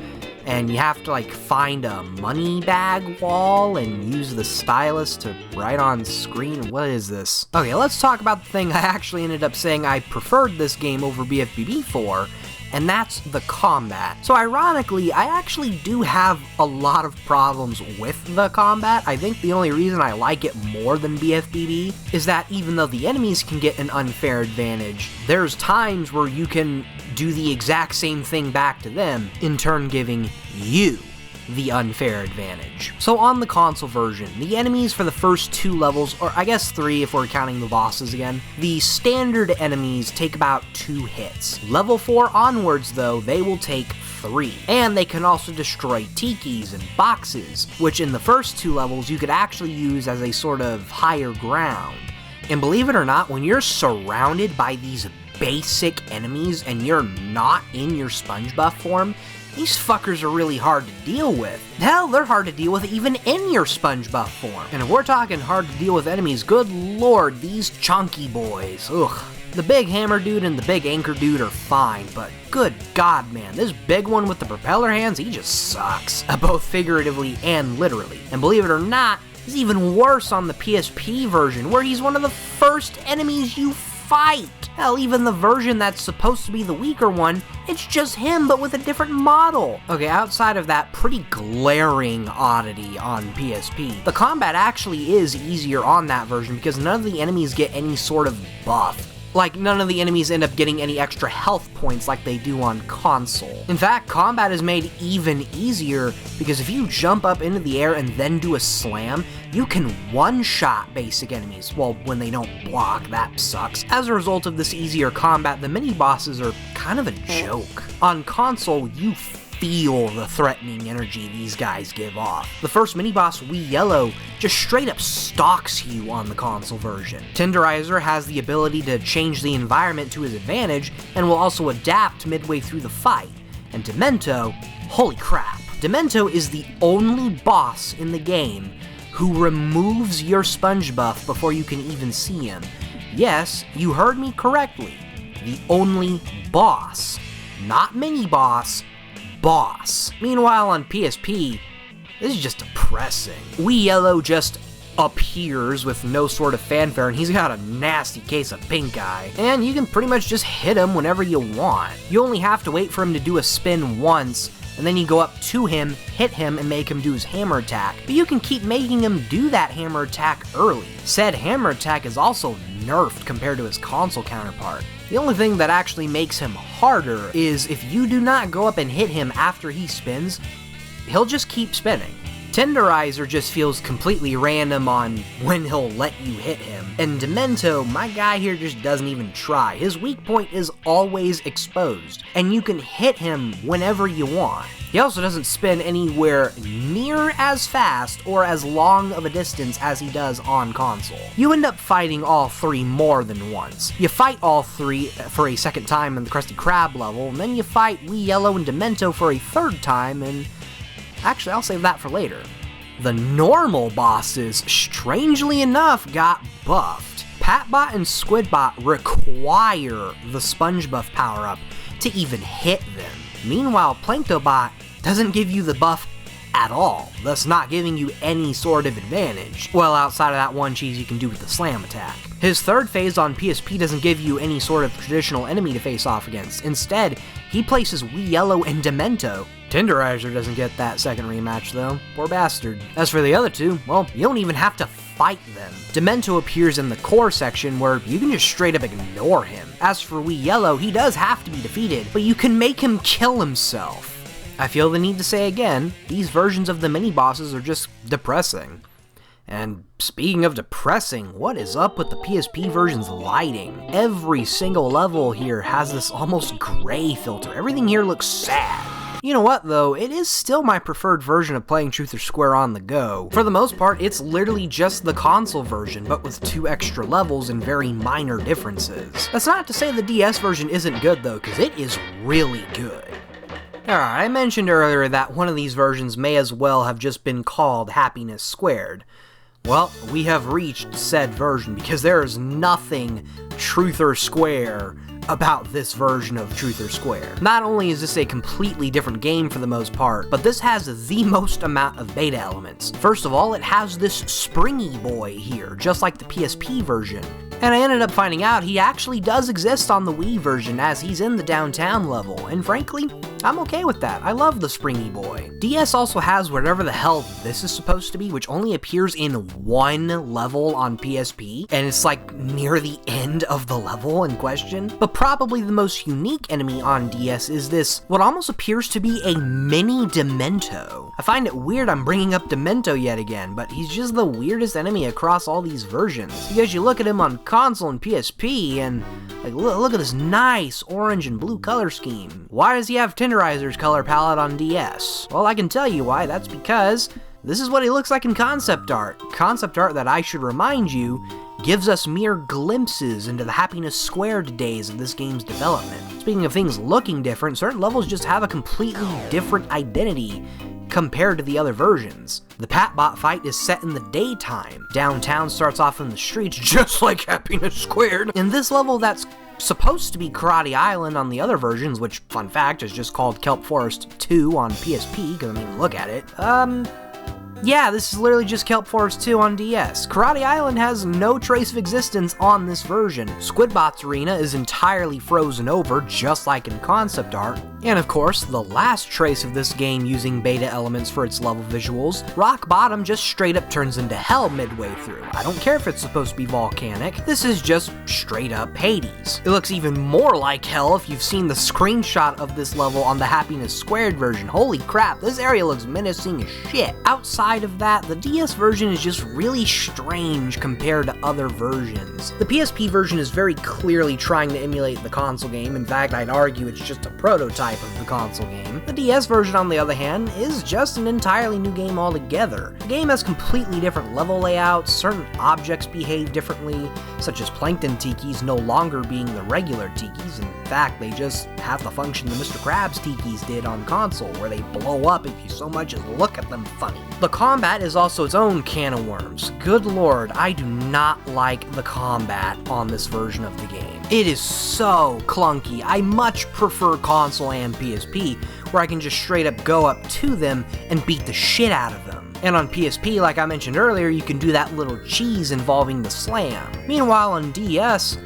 Speaker 1: and you have to like find a money bag wall and use the stylus to write on screen. What is this? Okay, let's talk about the thing I actually ended up saying I preferred this game over BFBB for, and that's the combat. So ironically, I actually do have a lot of problems with the combat. I think the only reason I like it more than BFBB is that even though the enemies can get an unfair advantage, there's times where you can do the exact same thing back to them, in turn giving you the unfair advantage. So on the console version, the enemies for the first 2 levels, or I guess 3 if we're counting the bosses again, the standard enemies take about 2 hits. Level 4 onwards though, they will take 3. And they can also destroy tikis and boxes, which in the first 2 levels you could actually use as a sort of higher ground. And believe it or not, when you're surrounded by these basic enemies and you're not in your SpongeBob form, these fuckers are really hard to deal with. Hell, they're hard to deal with even in your SpongeBob form. And if we're talking hard to deal with enemies, good lord, these chunky boys, ugh. The big hammer dude and the big anchor dude are fine, but good god man, this big one with the propeller hands, he just sucks. Both figuratively and literally. And believe it or not, it's even worse on the PSP version, where he's one of the first enemies you fight. Hell, even the version that's supposed to be the weaker one, it's just him but with a different model. Okay, outside of that pretty glaring oddity on PSP, the combat actually is easier on that version because none of the enemies get any sort of buff. Like, none of the enemies end up getting any extra health points like they do on console. In fact, combat is made even easier because if you jump up into the air and then do a slam, you can one-shot basic enemies. Well, when they don't block, that sucks. As a result of this easier combat, the mini-bosses are kind of a joke. On console, you feel the threatening energy these guys give off. The first mini-boss, Wee Yellow, just straight up stalks you on the console version. Tenderizer has the ability to change the environment to his advantage and will also adapt midway through the fight. And Demento, holy crap. Demento is the only boss in the game who removes your SpongeBob before you can even see him. Yes, you heard me correctly. The only boss. Not mini-boss, boss. Meanwhile on PSP, this is just depressing. Wee Yellow just appears with no sort of fanfare and he's got a nasty case of pink eye. And you can pretty much just hit him whenever you want. You only have to wait for him to do a spin once, and then you go up to him, hit him, and make him do his hammer attack. But you can keep making him do that hammer attack early. Said hammer attack is also nerfed compared to his console counterpart. The only thing that actually makes him harder is if you do not go up and hit him after he spins, he'll just keep spinning. Tenderizer just feels completely random on when he'll let you hit him. And Demento, my guy here just doesn't even try. His weak point is always exposed, and you can hit him whenever you want. He also doesn't spin anywhere near as fast or as long of a distance as he does on console. You end up fighting all 3 more than once. You fight all 3 for a second time in the Krusty Krab level, and then you fight Wee Yellow and Demento for a 3rd time, and actually, I'll save that for later. The normal bosses, strangely enough, got buffed. Patbot and Squidbot require the SpongeBob power-up to even hit them. Meanwhile, Planktobot doesn't give you the buff at all, thus not giving you any sort of advantage. Well, outside of that one cheese you can do with the slam attack. His third phase on PSP doesn't give you any sort of traditional enemy to face off against. Instead, he places Wee Yellow and Demento. Tenderizer doesn't get that second rematch though, poor bastard. As for the other two, well, you don't even have to fight them. Demento appears in the core section where you can just straight up ignore him. As for Wee Yellow, he does have to be defeated, but you can make him kill himself. I feel the need to say again, these versions of the mini-bosses are just depressing. And speaking of depressing, what is up with the PSP version's lighting? Every single level here has this almost gray filter. Everything here looks sad. You know what though, it is still my preferred version of playing Truth or Square on the go. For the most part, it's literally just the console version, but with 2 extra levels and very minor differences. That's not to say the DS version isn't good though, because it is really good. Alright, I mentioned earlier that one of these versions may as well have just been called Happiness Squared. Well, we have reached said version because there is nothing Truth or Square about this version of Truth or Square. Not only is this a completely different game for the most part, but this has the most amount of beta elements. First of all, it has this springy boy here, just like the PSP version. And I ended up finding out he actually does exist on the Wii version as he's in the downtown level, and frankly, I'm okay with that. I love the springy boy. DS also has whatever the hell this is supposed to be, which only appears in one level on PSP, and it's like near the end of the level in question. But probably the most unique enemy on DS is this, what almost appears to be a mini Demento. I find it weird I'm bringing up Demento yet again, but he's just the weirdest enemy across all these versions. Because you look at him on console and PSP, and like look at this nice orange and blue color scheme. Why does he have Tenderizer's color palette on DS? Well, I can tell you why. That's because this is what he looks like in concept art. Concept art that, I should remind you, gives us mere glimpses into the Happiness Squared days of this game's development. Speaking of things looking different, certain levels just have a completely different identity compared to the other versions. The Patbot fight is set in the daytime. Downtown starts off in the streets just like Happiness Squared. In this level that's supposed to be Karate Island on the other versions, which, fun fact, is just called Kelp Forest 2 on PSP, because I mean, look at it. Yeah, this is literally just Kelp Forest 2 on DS. Karate Island has no trace of existence on this version. Squidbot's arena is entirely frozen over, just like in concept art. And of course, the last trace of this game using beta elements for its level visuals, Rock Bottom just straight up turns into hell midway through. I don't care if it's supposed to be volcanic, this is just straight up Hades. It looks even more like hell if you've seen the screenshot of this level on the Happiness Squared version. Holy crap, this area looks menacing as shit. Outside of that, the DS version is just really strange compared to other versions. The PSP version is very clearly trying to emulate the console game. In fact, I'd argue it's just a prototype of the console game. The DS version, on the other hand, is just an entirely new game altogether. The game has completely different level layouts, certain objects behave differently, such as Plankton Tikis no longer being the regular Tikis. In fact, they just have the function the Mr. Krabs Tikis did on console, where they blow up if you so much as look at them funny. The combat is also its own can of worms. Good lord, I do not like the combat on this version of the game. It is so clunky. I much prefer console and PSP, where I can just straight up go up to them and beat the shit out of them. And on PSP, like I mentioned earlier, you can do that little cheese involving the slam. Meanwhile on DS,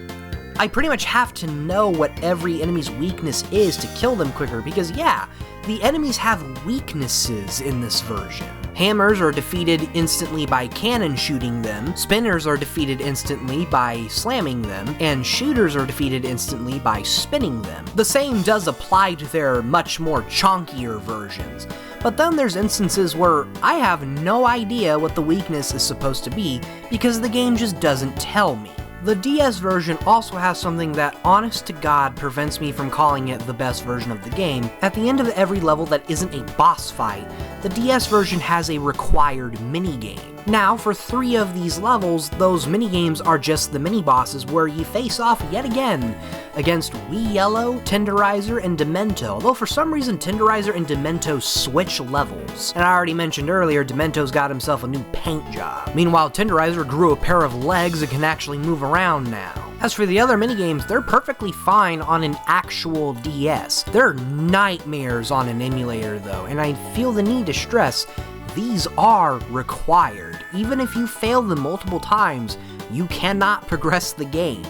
Speaker 1: I pretty much have to know what every enemy's weakness is to kill them quicker, because yeah, the enemies have weaknesses in this version. Hammers are defeated instantly by cannon shooting them, spinners are defeated instantly by slamming them, and shooters are defeated instantly by spinning them. The same does apply to their much more chonkier versions, but then there's instances where I have no idea what the weakness is supposed to be because the game just doesn't tell me. The DS version also has something that, honest to God, prevents me from calling it the best version of the game. At the end of every level that isn't a boss fight, the DS version has a required minigame. Now, for 3 of these levels, those minigames are just the mini-bosses where you face off yet again against Wee Yellow, Tenderizer, and Demento, although for some reason Tenderizer and Demento switch levels. And I already mentioned earlier, Demento's got himself a new paint job. Meanwhile, Tenderizer grew a pair of legs and can actually move around now. As for the other minigames, they're perfectly fine on an actual DS. They're nightmares on an emulator though, and I feel the need to stress, these are required. Even if you fail them multiple times, you cannot progress the game.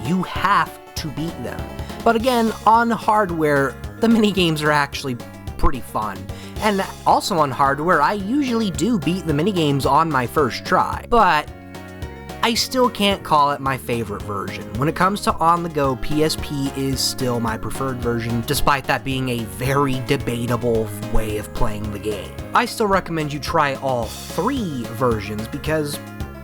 Speaker 1: You have to beat them. But again, on hardware, the minigames are actually pretty fun. And also on hardware, I usually do beat the minigames on my first try. But I still can't call it my favorite version. When it comes to on-the-go, PSP is still my preferred version, despite that being a very debatable way of playing the game. I still recommend you try all 3 versions because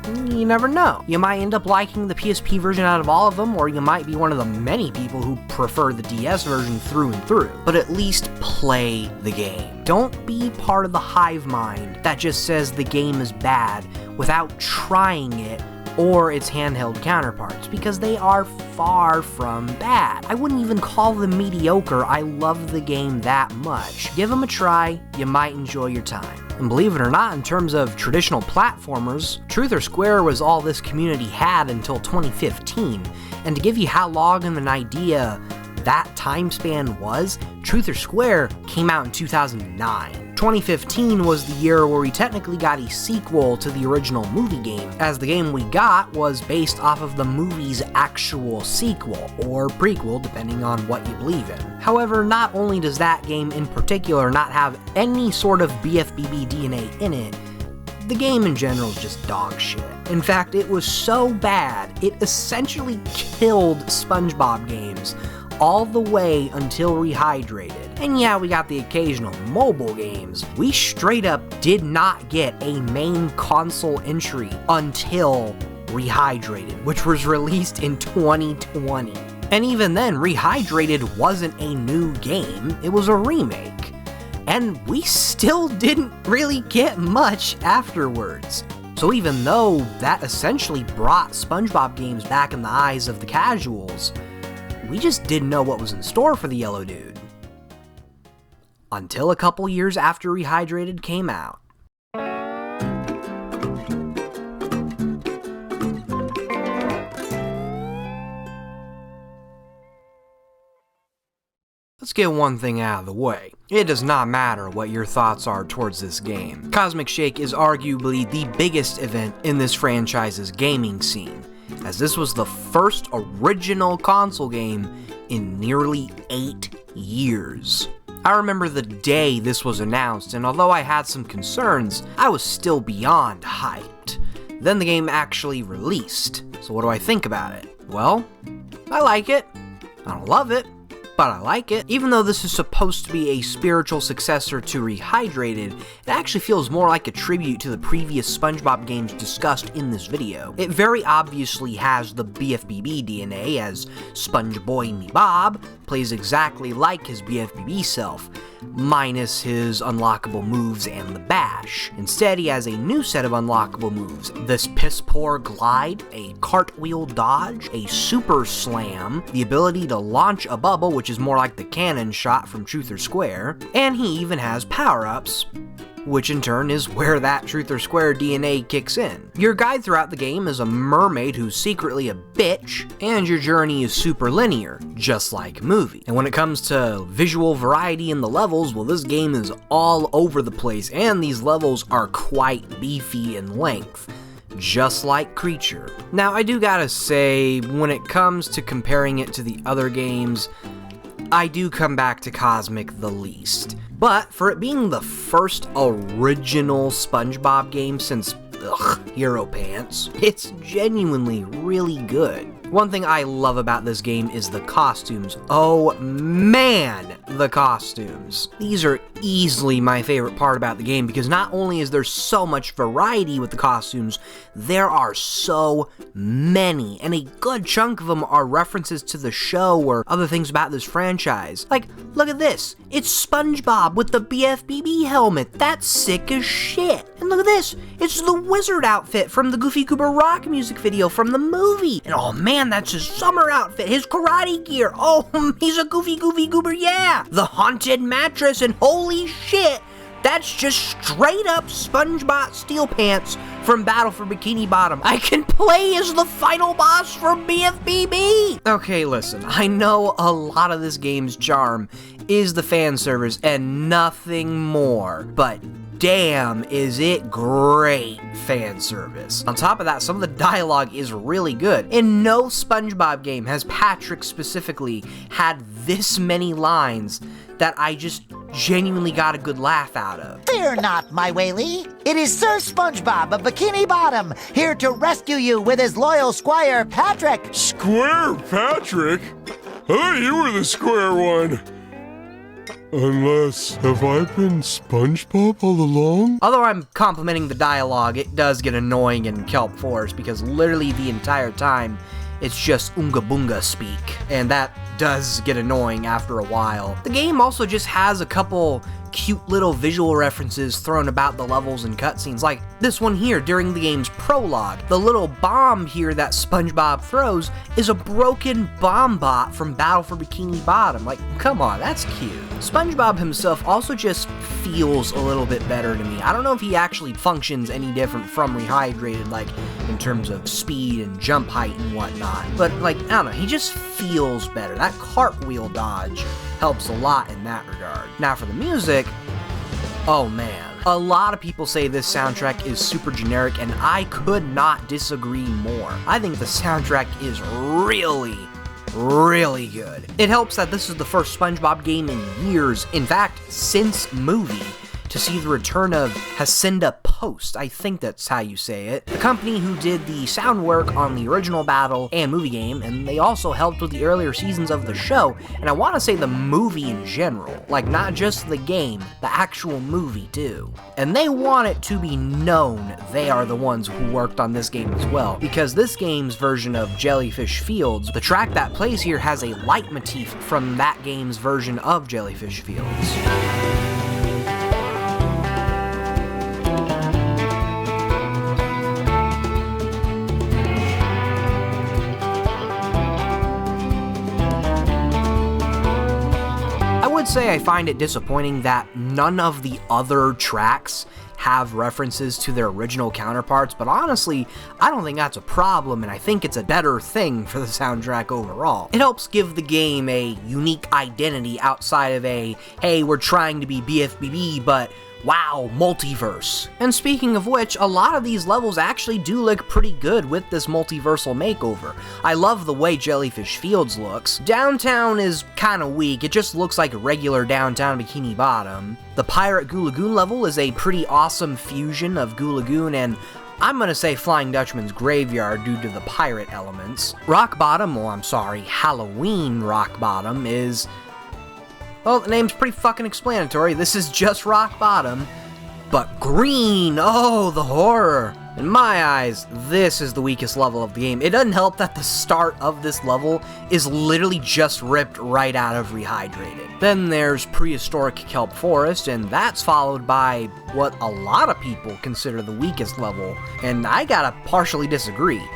Speaker 1: you never know. You might end up liking the PSP version out of all of them, or you might be one of the many people who prefer the DS version through and through. But at least play the game. Don't be part of the hive mind that just says the game is bad without trying it or its handheld counterparts, because they are far from bad. I wouldn't even call them mediocre. I love the game that much. Give them a try, you might enjoy your time. And believe it or not, in terms of traditional platformers, Truth or Square was all this community had until 2015. And to give you how long of an idea that time span was, Truth or Square came out in 2009. 2015 was the year where we technically got a sequel to the original movie game, as the game we got was based off of the movie's actual sequel, or prequel, depending on what you believe in. However, not only does that game in particular not have any sort of BFBB DNA in it, the game in general is just dog shit. In fact, it was so bad, it essentially killed SpongeBob games all the way until Rehydrated. And yeah, we got the occasional mobile games. We straight up did not get a main console entry until Rehydrated, which was released in 2020. And even then, Rehydrated wasn't a new game, it was a remake. And we still didn't really get much afterwards. So even though that essentially brought SpongeBob games back in the eyes of the casuals, we just didn't know what was in store for the yellow dude. Until a couple years after Rehydrated came out. Let's get one thing out of the way. It does not matter what your thoughts are towards this game. Cosmic Shake is arguably the biggest event in this franchise's gaming scene, as this was the first original console game in nearly 8 years. I remember the day this was announced, and although I had some concerns, I was still beyond hyped. Then the game actually released, so what do I think about it? Well, I like it. I don't love it, but I like it. Even though this is supposed to be a spiritual successor to Rehydrated, it actually feels more like a tribute to the previous SpongeBob games discussed in this video. It very obviously has the BFBB DNA, as SpongeBoy Me Bob plays exactly like his BFBB self, minus his unlockable moves and the bash. Instead, he has a new set of unlockable moves: this piss-poor glide, a cartwheel dodge, a super slam, the ability to launch a bubble, which is more like the cannon shot from Truth or Square, and he even has power-ups, which in turn is where that Truth or Square DNA kicks in. Your guide throughout the game is a mermaid who's secretly a bitch, and your journey is super linear, just like movie. And when it comes to visual variety in the levels, well, this game is all over the place, and these levels are quite beefy in length, just like Creature. Now, I do gotta say, when it comes to comparing it to the other games, I do come back to Cosmic the least. But for it being the first original SpongeBob game since Hero Pants, it's genuinely really good. One thing I love about this game is the costumes. Oh man, the costumes. These are easily my favorite part about the game, because not only is there so much variety with the costumes, there are so many, and a good chunk of them are references to the show or other things about this franchise. Like, look at this. It's SpongeBob with the BFBB helmet. That's sick as shit. And look at this. It's the wizard outfit from the Goofy Goober Rock music video from the movie. And oh man, that's his summer outfit, his karate gear. Oh, he's a Goofy Goober, yeah. The haunted mattress, and holy shit, that's just straight up SpongeBob Steel Pants from Battle for Bikini Bottom. I can play as the final boss from BFBB! Okay, listen, I know a lot of this game's charm is the fan service and nothing more, but damn, is it great fan service. On top of that, some of the dialogue is really good. In no SpongeBob game has Patrick specifically had this many lines that I just genuinely got a good laugh out of.
Speaker 10: Fear not, my Whaley. It is Sir SpongeBob of Bikini Bottom, here to rescue you with his loyal squire, Patrick.
Speaker 11: Square Patrick? I thought you were the square one. Unless, have I been SpongeBob all along?
Speaker 1: Although I'm complimenting the dialogue, it does get annoying in Kelp Forest because literally the entire time it's just Oonga Boonga speak, and that does get annoying after a while. The game also just has a couple cute little visual references thrown about the levels and cutscenes, like this one here during the game's prologue. The little bomb here that SpongeBob throws is a broken bomb bot from Battle for Bikini Bottom. Like, come on, that's cute. SpongeBob himself also just feels a little bit better to me. I don't know if he actually functions any different from Rehydrated, like in terms of speed and jump height and whatnot, but like, I don't know, he just feels better. That cartwheel dodge helps a lot in that regard. Now for the music, oh man. A lot of people say this soundtrack is super generic, and I could not disagree more. I think the soundtrack is really good. It helps that this is the first SpongeBob game in years, in fact, since movie, to see the return of Hacienda Post, I think that's how you say it, the company who did the sound work on the original Battle and movie game, and they also helped with the earlier seasons of the show, and I want to say the movie in general, like not just the game, the actual movie too. And they want it to be known they are the ones who worked on this game as well, because this game's version of Jellyfish Fields, the track that plays here has a leitmotif from that game's version of Jellyfish Fields. I would say I find it disappointing that none of the other tracks have references to their original counterparts, but honestly, I don't think that's a problem, and I think it's a better thing for the soundtrack overall. It helps give the game a unique identity outside of a, hey, we're trying to be BFBB, but wow, multiverse. And speaking of which, a lot of these levels actually do look pretty good with this multiversal makeover. I love the way Jellyfish Fields looks. Downtown is kinda weak, it just looks like a regular downtown Bikini Bottom. The Pirate Goo Lagoon level is a pretty awesome fusion of Goo Lagoon and I'm gonna say Flying Dutchman's Graveyard due to the pirate elements. Halloween Rock Bottom is, well, the name's pretty fucking explanatory. This is just Rock Bottom, but green, oh, the horror. In my eyes, this is the weakest level of the game. It doesn't help that the start of this level is literally just ripped right out of Rehydrated. Then there's Prehistoric Kelp Forest, and that's followed by what a lot of people consider the weakest level, and I gotta partially disagree.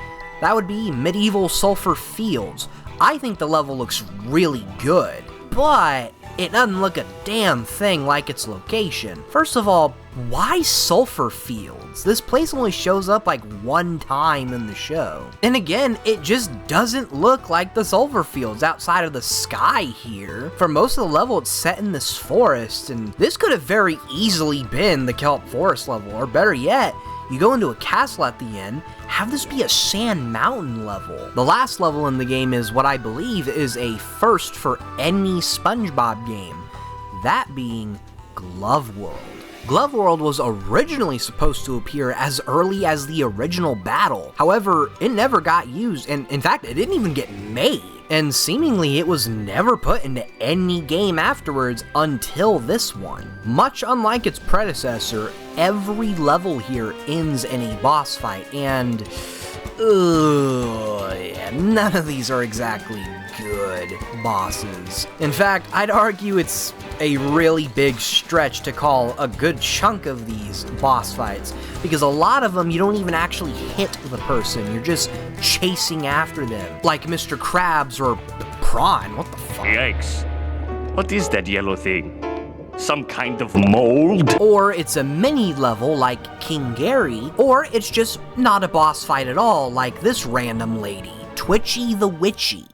Speaker 1: That would be Medieval Sulphur Fields. I think the level looks really good, but it doesn't look a damn thing like its location. First of all, why Sulphur Fields? This place only shows up like one time in the show. And again, it just doesn't look like the Sulphur Fields outside of the sky here. For most of the level, it's set in this forest, and this could have very easily been the Kelp Forest level, or better yet, you go into a castle at the end, have this be a sand mountain level. The last level in the game is what I believe is a first for any SpongeBob game, that being Glove World. Glove World was originally supposed to appear as early as the original battle. However, it never got used, and in fact, it didn't even get made. And seemingly it was never put into any game afterwards until this one. Much unlike its predecessor, every level here ends in a boss fight, and yeah, none of these are exactly good bosses. In fact, I'd argue it's a really big stretch to call a good chunk of these boss fights, because a lot of them you don't even actually hit the person, you're just chasing after them, like Mr. Krabs or Prawn. What the fuck?
Speaker 12: Yikes. What is that yellow thing?
Speaker 9: Some kind of mold?
Speaker 1: Or it's a mini level like King Gary, or it's just not a boss fight at all like this random lady, Twitchy the Witchy.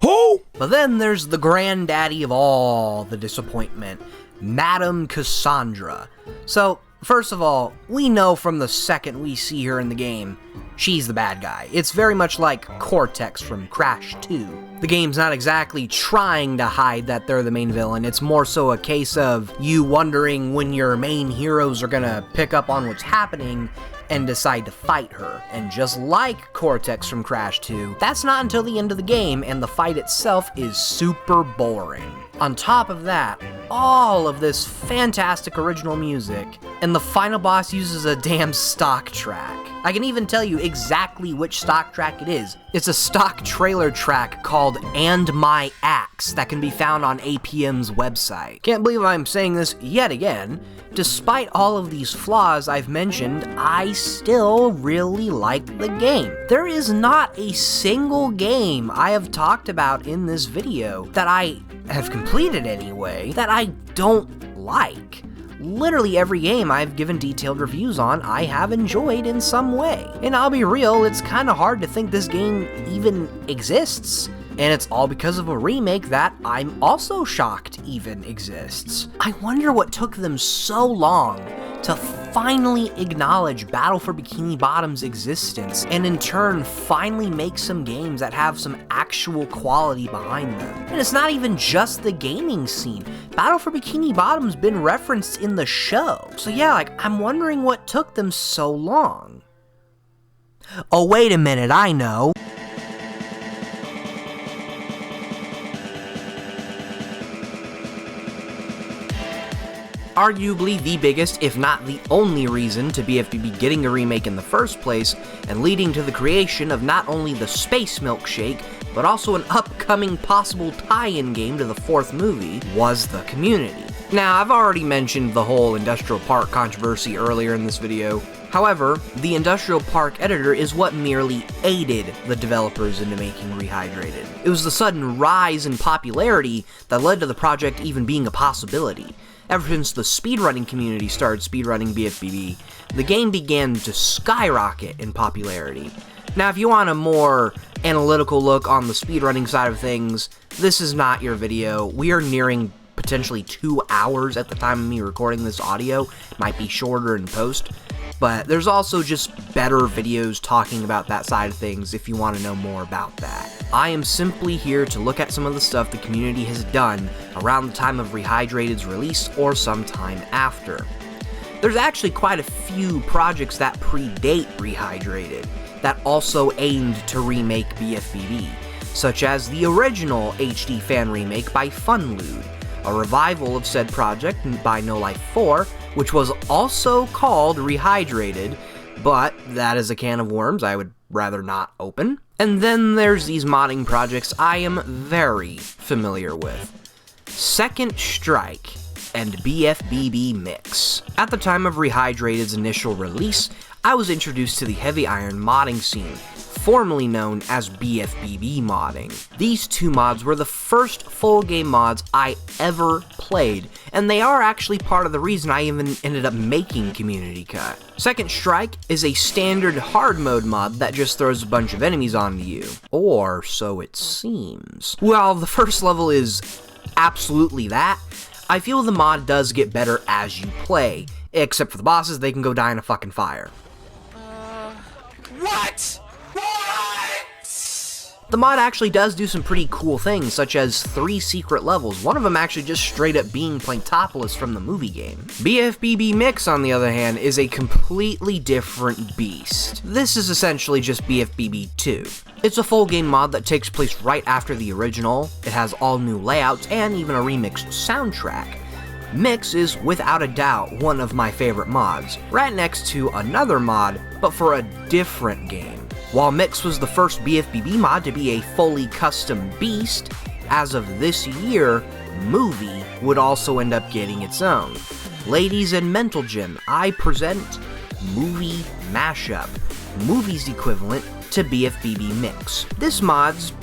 Speaker 11: Who?
Speaker 1: But then there's the granddaddy of all the disappointment, Madame Cassandra. So, first of all, we know from the second we see her in the game, she's the bad guy. It's very much like Cortex from Crash 2. The game's not exactly trying to hide that they're the main villain, it's more so a case of you wondering when your main heroes are gonna pick up on what's happening and decide to fight her. And just like Cortex from Crash 2, that's not until the end of the game, and the fight itself is super boring. On top of that, all of this fantastic original music, and the final boss uses a damn stock track. I can even tell you exactly which stock track it is. It's a stock trailer track called And My Axe that can be found on APM's website. Can't believe I'm saying this yet again. Despite all of these flaws I've mentioned, I still really like the game. There is not a single game I have talked about in this video that I have completed anyway that I don't like. Literally every game I've given detailed reviews on, I have enjoyed in some way. And I'll be real, it's kinda hard to think this game even exists. And it's all because of a remake that I'm also shocked even exists. I wonder what took them so long to finally acknowledge Battle for Bikini Bottom's existence, and in turn finally make some games that have some actual quality behind them. And it's not even just the gaming scene. Battle for Bikini Bottom's been referenced in the show. So yeah, like, I'm wondering what took them so long. Oh, wait a minute, I know. Arguably the biggest, if not the only reason to BFBB getting a remake in the first place, and leading to the creation of not only the Space Milkshake, but also an upcoming possible tie-in game to the fourth movie, was the community. Now, I've already mentioned the whole Industrial Park controversy earlier in this video. However, the Industrial Park editor is what merely aided the developers into making Rehydrated. It was the sudden rise in popularity that led to the project even being a possibility. Ever since the speedrunning community started speedrunning BFBB, the game began to skyrocket in popularity. Now, if you want a more analytical look on the speedrunning side of things, this is not your video. We are nearing potentially 2 hours at the time of me recording this audio. It might be shorter in post, but there's also just better videos talking about that side of things if you want to know more about that. I am simply here to look at some of the stuff the community has done around the time of Rehydrated's release or sometime after. There's actually quite a few projects that predate Rehydrated that also aimed to remake BFBB, such as the original HD fan remake by Funlude, a revival of said project by No Life 4, which was also called Rehydrated, but that is a can of worms I would rather not open. And then there's these modding projects I am very familiar with. Second Strike and BFBBMix. At the time of Rehydrated's initial release, I was introduced to the heavy iron modding scene, formerly known as BFBB modding. These two mods were the first full game mods I ever played, and they are actually part of the reason I even ended up making Community Cut. Second Strike is a standard hard mode mod that just throws a bunch of enemies onto you. Or so it seems. While the first level is absolutely that, I feel the mod does get better as you play, except for the bosses, they can go die in a fucking fire.
Speaker 11: What?
Speaker 1: The mod actually does do some pretty cool things, such as 3 secret levels, one of them actually just straight up being Planktopolis from the movie game. BFBBMix, on the other hand, is a completely different beast. This is essentially just BFBB 2. It's a full game mod that takes place right after the original, it has all new layouts, and even a remixed soundtrack. Mix is, without a doubt, one of my favorite mods, right next to another mod, but for a different game. While Mix was the first BFBB mod to be a fully custom beast, as of this year, Movie would also end up getting its own. Ladies and Mental Gym, I present Movie Mashup, Movie's equivalent to BFBB Mix. This mod's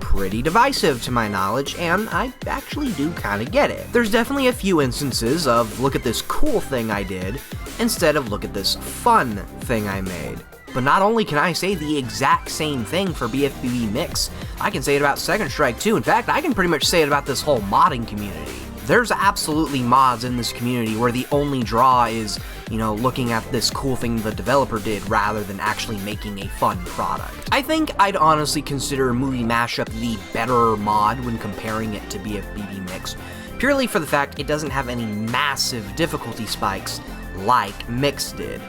Speaker 1: pretty divisive to my knowledge, and I actually do kind of get it. There's definitely a few instances of look at this cool thing I did, instead of look at this fun thing I made. But not only can I say the exact same thing for BFBBMix, I can say it about Second Strike too. In fact, I can pretty much say it about this whole modding community. There's absolutely mods in this community where the only draw is, looking at this cool thing the developer did rather than actually making a fun product. I think I'd honestly consider Movie Mashup the better mod when comparing it to BFBBMix, purely for the fact it doesn't have any massive difficulty spikes like Mix did.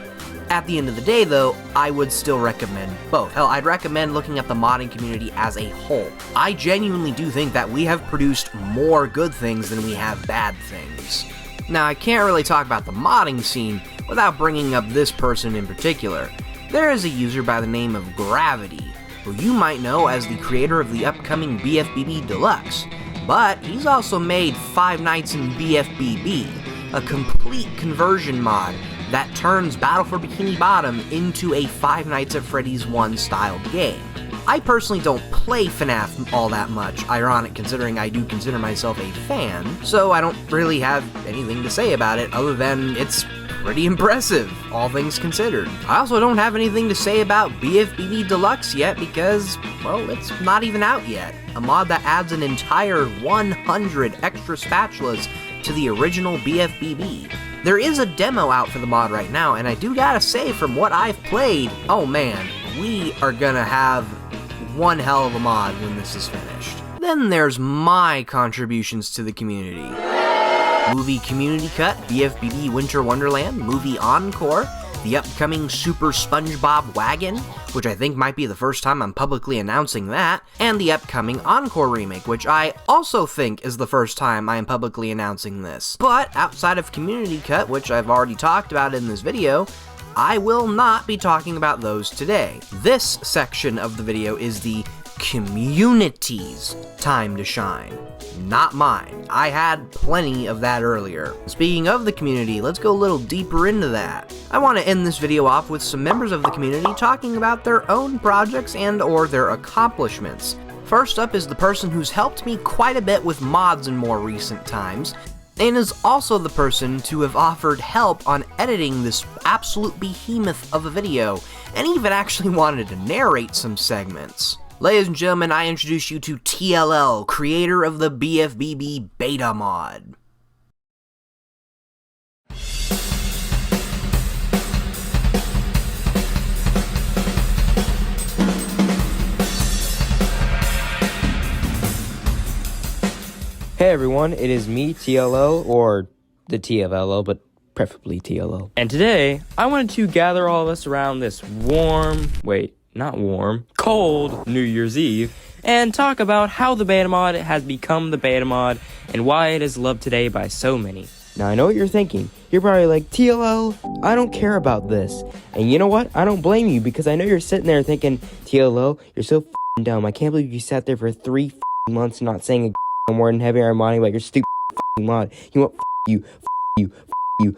Speaker 1: At the end of the day, though, I would still recommend both. Hell, I'd recommend looking at the modding community as a whole. I genuinely do think that we have produced more good things than we have bad things. Now, I can't really talk about the modding scene without bringing up this person in particular. There is a user by the name of Gravity, who you might know as the creator of the upcoming BFBB Deluxe, but he's also made Five Nights in BFBB, a complete conversion mod that turns Battle for Bikini Bottom into a Five Nights at Freddy's 1 styled game. I personally don't play FNAF all that much, ironic considering I do consider myself a fan, so I don't really have anything to say about it other than it's pretty impressive, all things considered. I also don't have anything to say about BFBB Deluxe yet because, well, it's not even out yet. A mod that adds an entire 100 extra spatulas to the original BFBB. There is a demo out for the mod right now, and I do gotta say, from what I've played, oh man, we are gonna have one hell of a mod when this is finished. Then there's my contributions to the community. Movie Community Cut, BFBB Winter Wonderland, Movie Encore, the upcoming Super SpongeBob Wagon, which I think might be the first time I'm publicly announcing that, and the upcoming Encore remake, which I also think is the first time I am publicly announcing this. But outside of Community Cut, which I've already talked about in this video, I will not be talking about those today. This section of the video is the community's time to shine, not mine. I had plenty of that earlier. Speaking of the community, let's go a little deeper into that. I want to end this video off with some members of the community talking about their own projects and or their accomplishments. First up is the person who's helped me quite a bit with mods in more recent times, and is also the person to have offered help on editing this absolute behemoth of a video, and even actually wanted to narrate some segments. Ladies and gentlemen, I introduce you to TLL, creator of the BFBB Beta Mod.
Speaker 5: Hey everyone, it is me, TLL, or the TFLL, but preferably TLL. And today, I wanted to gather all of us around this cold New Year's Eve, and talk about how the Beta Mod has become the Beta Mod, and why it is loved today by so many. Now I know what you're thinking. You're probably like, TLL, I don't care about this. And you know what? I don't blame you, because I know you're sitting there thinking, TLL, you're so f***ing dumb. I can't believe you sat there for 3 f***ing months not saying a more than heavy iron modding about your stupid f***ing mod. You want you.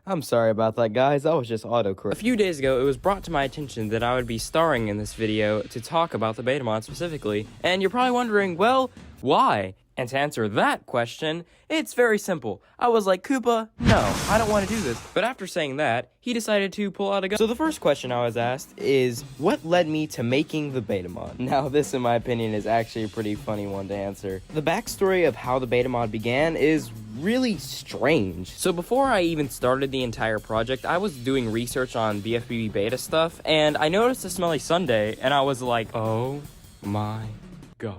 Speaker 5: I'm sorry about that, guys. That was just autocorrect. A few days ago, it was brought to my attention that I would be starring in this video to talk about the Beta Mod specifically. And you're probably wondering, well, why? And to answer that question, it's very simple. I was like, Koopa, no, I don't want to do this. But after saying that, he decided to pull out a gun. So the first question I was asked is, what led me to making the Beta Mod? Now, this, in my opinion, is actually a pretty funny one to answer. The backstory of how the Beta Mod began is really strange. So before I even started the entire project, I was doing research on BFBB Beta stuff, and I noticed a smelly sundae, and I was like, oh my god.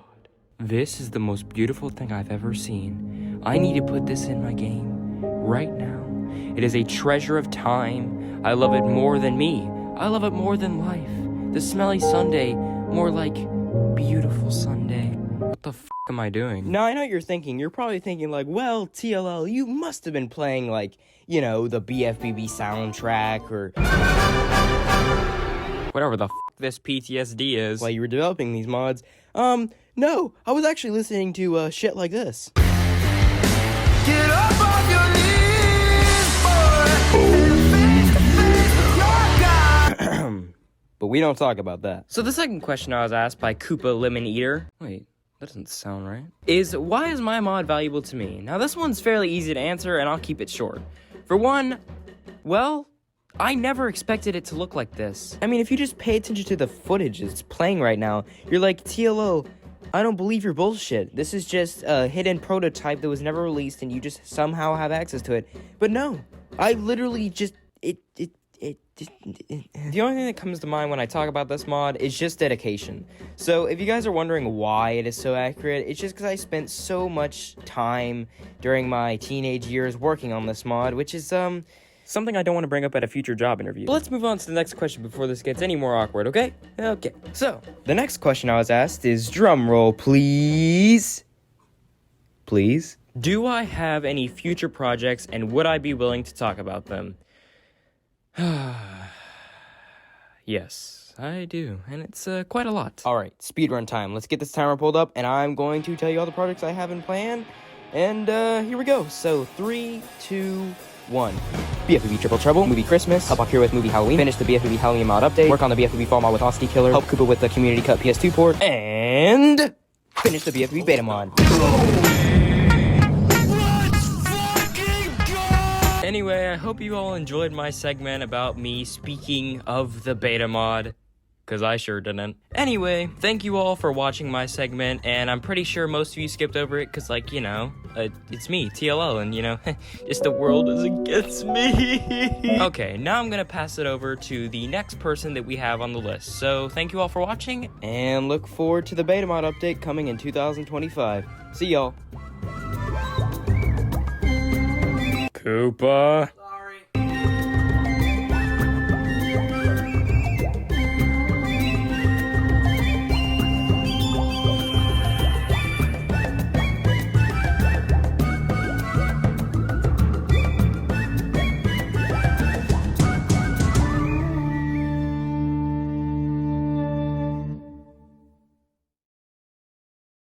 Speaker 5: This is the most beautiful thing I've ever seen. I need to put this in my game right now. It is a treasure of time. I love it more than me. I love it more than life. The smelly sundae, more like beautiful sundae. What the f am I doing? Now I know what you're thinking. You're probably thinking like, well, TLL, you must have been playing like, you know, the BFBB soundtrack or whatever the f this PTSD is while you were developing these mods. No, I was actually listening to shit like this. Get up on your knees, boy.
Speaker 6: but we don't talk about that.
Speaker 5: So the second question I was asked by Koopa Lemon Eater, wait, that doesn't sound right, is why is my mod valuable to me? Now this one's fairly easy to answer and I'll keep it short. For one, well, I never expected it to look like this. I mean, if you just pay attention to the footage that's playing right now, you're like, TLO, I don't believe your bullshit. This is just a hidden prototype that was never released and you just somehow have access to it. But no, I literally just, the only thing that comes to mind when I talk about this mod is just dedication. So if you guys are wondering why it is so accurate, it's just because I spent so much time during my teenage years working on this mod, which is, something I don't want to bring up at a future job interview. But let's move on to the next question before this gets any more awkward, okay? Okay. So, the next question I was asked is, drum roll, please. Please? Do I have any future projects and would I be willing to talk about them? Yes, I do, and it's quite a lot. Alright, speedrun time. Let's get this timer pulled up, and I'm going to tell you all the projects I have in plan. And here we go. So, 3, 2, 1. BFBB Triple Trouble, movie Christmas, help Akira with movie Halloween, finish the BFBB Halloween mod update, work on the BFBB Fall mod with Hosky Killer, help Koopa with the community cut PS2 port, and finish the BFBB Beta Mod. Anyway, I hope you all enjoyed my segment about me speaking of the Beta Mod, because I sure didn't. Anyway, thank you all for watching my segment, and I'm pretty sure most of you skipped over it because, like, you know, it's me, TLO, and, you know, just the world is against me. Okay, now I'm gonna pass it over to the next person that we have on the list. So, thank you all for watching, and look forward to the Beta Mod update coming in 2025. See y'all. Koopa.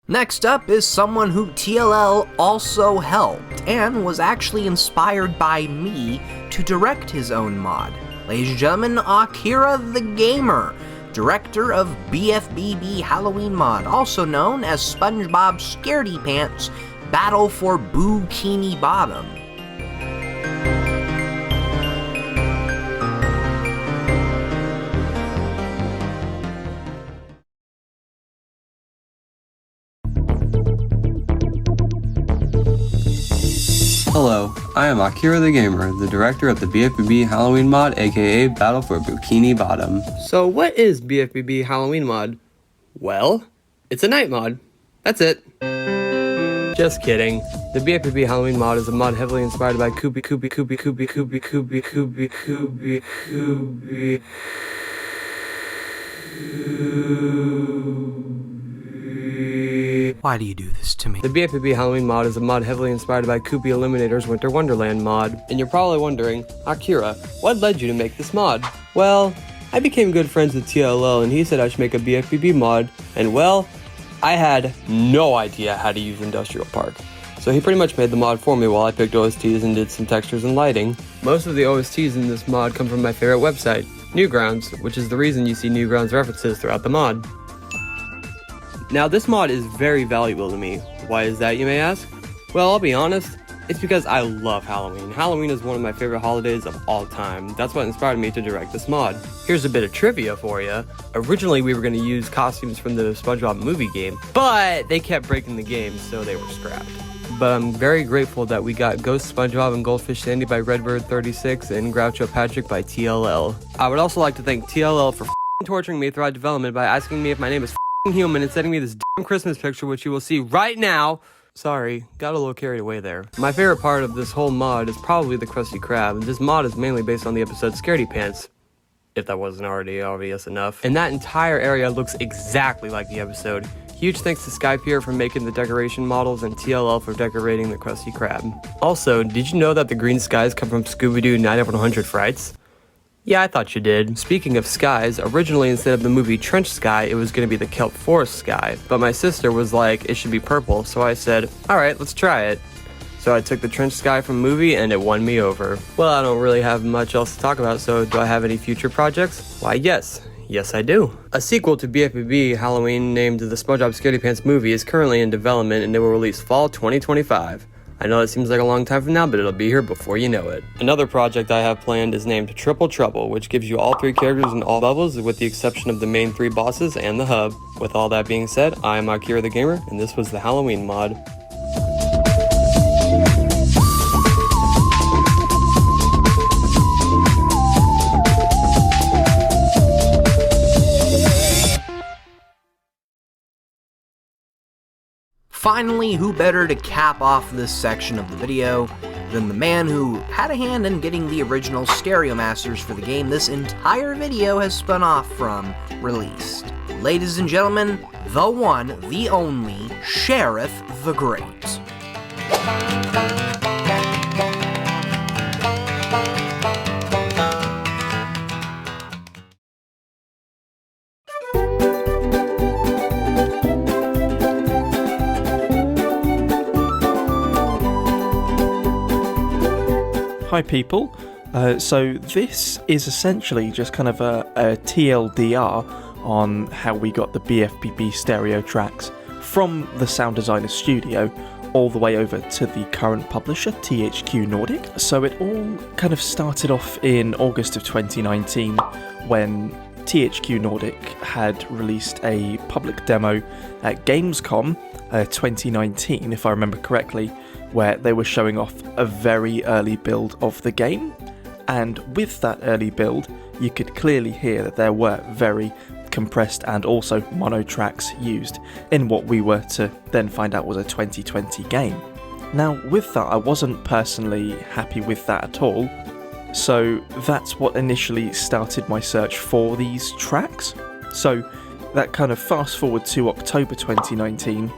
Speaker 1: Next up is someone who TLL also helped, and was actually inspired by me to direct his own mod. Ladies and gentlemen, AkiraTheGamer, director of BFBB Halloween mod, also known as SpongeBob ScaredyPants Battle for Boo-kini Bottom.
Speaker 12: Hello, I am AkiraTheGamer, the director of the BFBB Halloween mod, aka Battle for Bikini Bottom.
Speaker 13: So what is BFBB Halloween mod? Well, it's a night mod. That's it. Just kidding. The BFBB Halloween mod is a mod heavily inspired by Kooby.
Speaker 1: Why do you do this to me?
Speaker 13: The BFBB Halloween mod is a mod heavily inspired by Kooby Eliminator's Winter Wonderland mod. And you're probably wondering, Akira, what led you to make this mod? Well, I became good friends with TLL and he said I should make a BFBB mod, and well, I had no idea how to use Industrial Park. So he pretty much made the mod for me while I picked OSTs and did some textures and lighting. Most of the OSTs in this mod come from my favorite website, Newgrounds, which is the reason you see Newgrounds references throughout the mod. Now this mod is very valuable to me. Why is that, you may ask? Well, I'll be honest, it's because I love Halloween. Halloween is one of my favorite holidays of all time. That's what inspired me to direct this mod. Here's a bit of trivia for you. Originally we were going to use costumes from the SpongeBob movie game, but they kept breaking the game, so they were scrapped. But I'm very grateful that we got Ghost SpongeBob and Goldfish Sandy by Redbird36 and Groucho Patrick by TLL. I would also like to thank TLL for torturing me throughout development by asking me if my name is human and sending me this damn Christmas picture, which you will see right now. Sorry, got a little carried away there. My favorite part of this whole mod is probably the Krusty Krab, and this mod is mainly based on the episode ScaredyPants, if that wasn't already obvious enough. And that entire area looks exactly like the episode. Huge thanks to Skypeerer for making the decoration models and TLL for decorating the Krusty Krab. Also, did you know that the green skies come from Scooby-Doo 9/100 Frights? Yeah, I thought you did. Speaking of skies, originally instead of the movie Trench Sky, it was going to be the Kelp Forest Sky, but my sister was like, it should be purple, so I said, alright, let's try it. So I took the Trench Sky from movie and it won me over. Well, I don't really have much else to talk about, so do I have any future projects? Why, yes. Yes, I do. A sequel to BFBB Halloween named the SpongeBob ScaredyPants movie is currently in development and it will release fall 2025. I know it seems like a long time from now, but it'll be here before you know it. Another project I have planned is named Triple Trouble, which gives you all 3 characters in all levels with the exception of the main 3 bosses and the hub. With all that being said, I am AkiraTheGamer, and this was the Halloween mod.
Speaker 1: Finally, who better to cap off this section of the video than the man who had a hand in getting the original stereo masters for the game this entire video has spun off from released. Ladies and gentlemen, the one, the only, SheriffTheGreat.
Speaker 14: Hi people, so this is essentially just kind of a TLDR on how we got the BFBB stereo tracks from the sound designer studio all the way over to the current publisher, THQ Nordic. So it all kind of started off in August of 2019 when THQ Nordic had released a public demo at Gamescom 2019, if I remember correctly, where they were showing off a very early build of the game, and with that early build you could clearly hear that there were very compressed and also mono tracks used in what we were to then find out was a 2020 game. Now with that, I wasn't personally happy with that at all, so that's what initially started my search for these tracks. So that kind of fast forward to October 2019,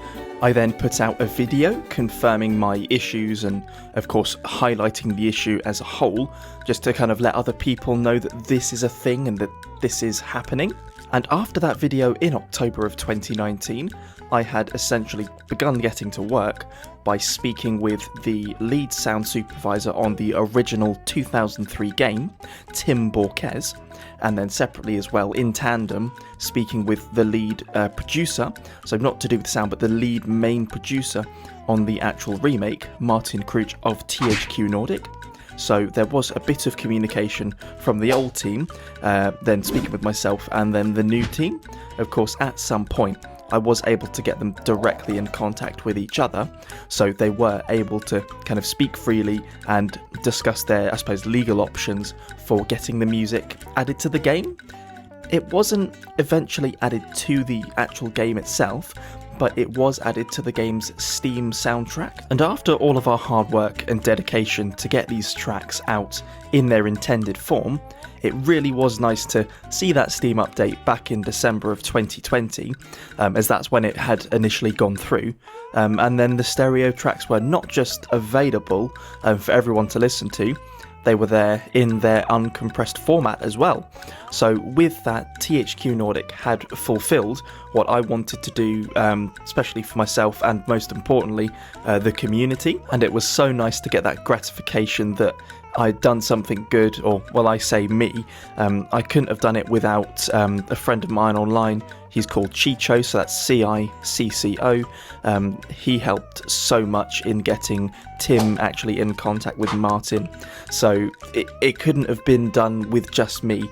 Speaker 14: I then put out a video confirming my issues and, of course, highlighting the issue as a whole, just to kind of let other people know that this is a thing and that this is happening. And after that video in October of 2019, I had essentially begun getting to work by speaking with the lead sound supervisor on the original 2003 game, Tim Borquez, and then separately as well, in tandem, speaking with the lead producer, so not to do with sound, but the lead main producer on the actual remake, Martin Kruch of THQ Nordic. So there was a bit of communication from the old team, then speaking with myself, and then the new team. Of course, at some point, I was able to get them directly in contact with each other, so they were able to kind of speak freely and discuss their, I suppose, legal options for getting the music added to the game. It wasn't eventually added to the actual game itself, but it was added to the game's Steam soundtrack. And after all of our hard work and dedication to get these tracks out in their intended form, it really was nice to see that Steam update back in December of 2020, as that's when it had initially gone through, and then the stereo tracks were not just available for everyone to listen to, they were there in their uncompressed format as well. So with that, THQ Nordic had fulfilled what I wanted to do, especially for myself and most importantly, the community. And it was so nice to get that gratification that I'd done something good, or, well, I say me. I couldn't have done it without a friend of mine online. He's called Chicho, so that's CICCO. He helped so much in getting Tim actually in contact with Martin. So it couldn't have been done with just me.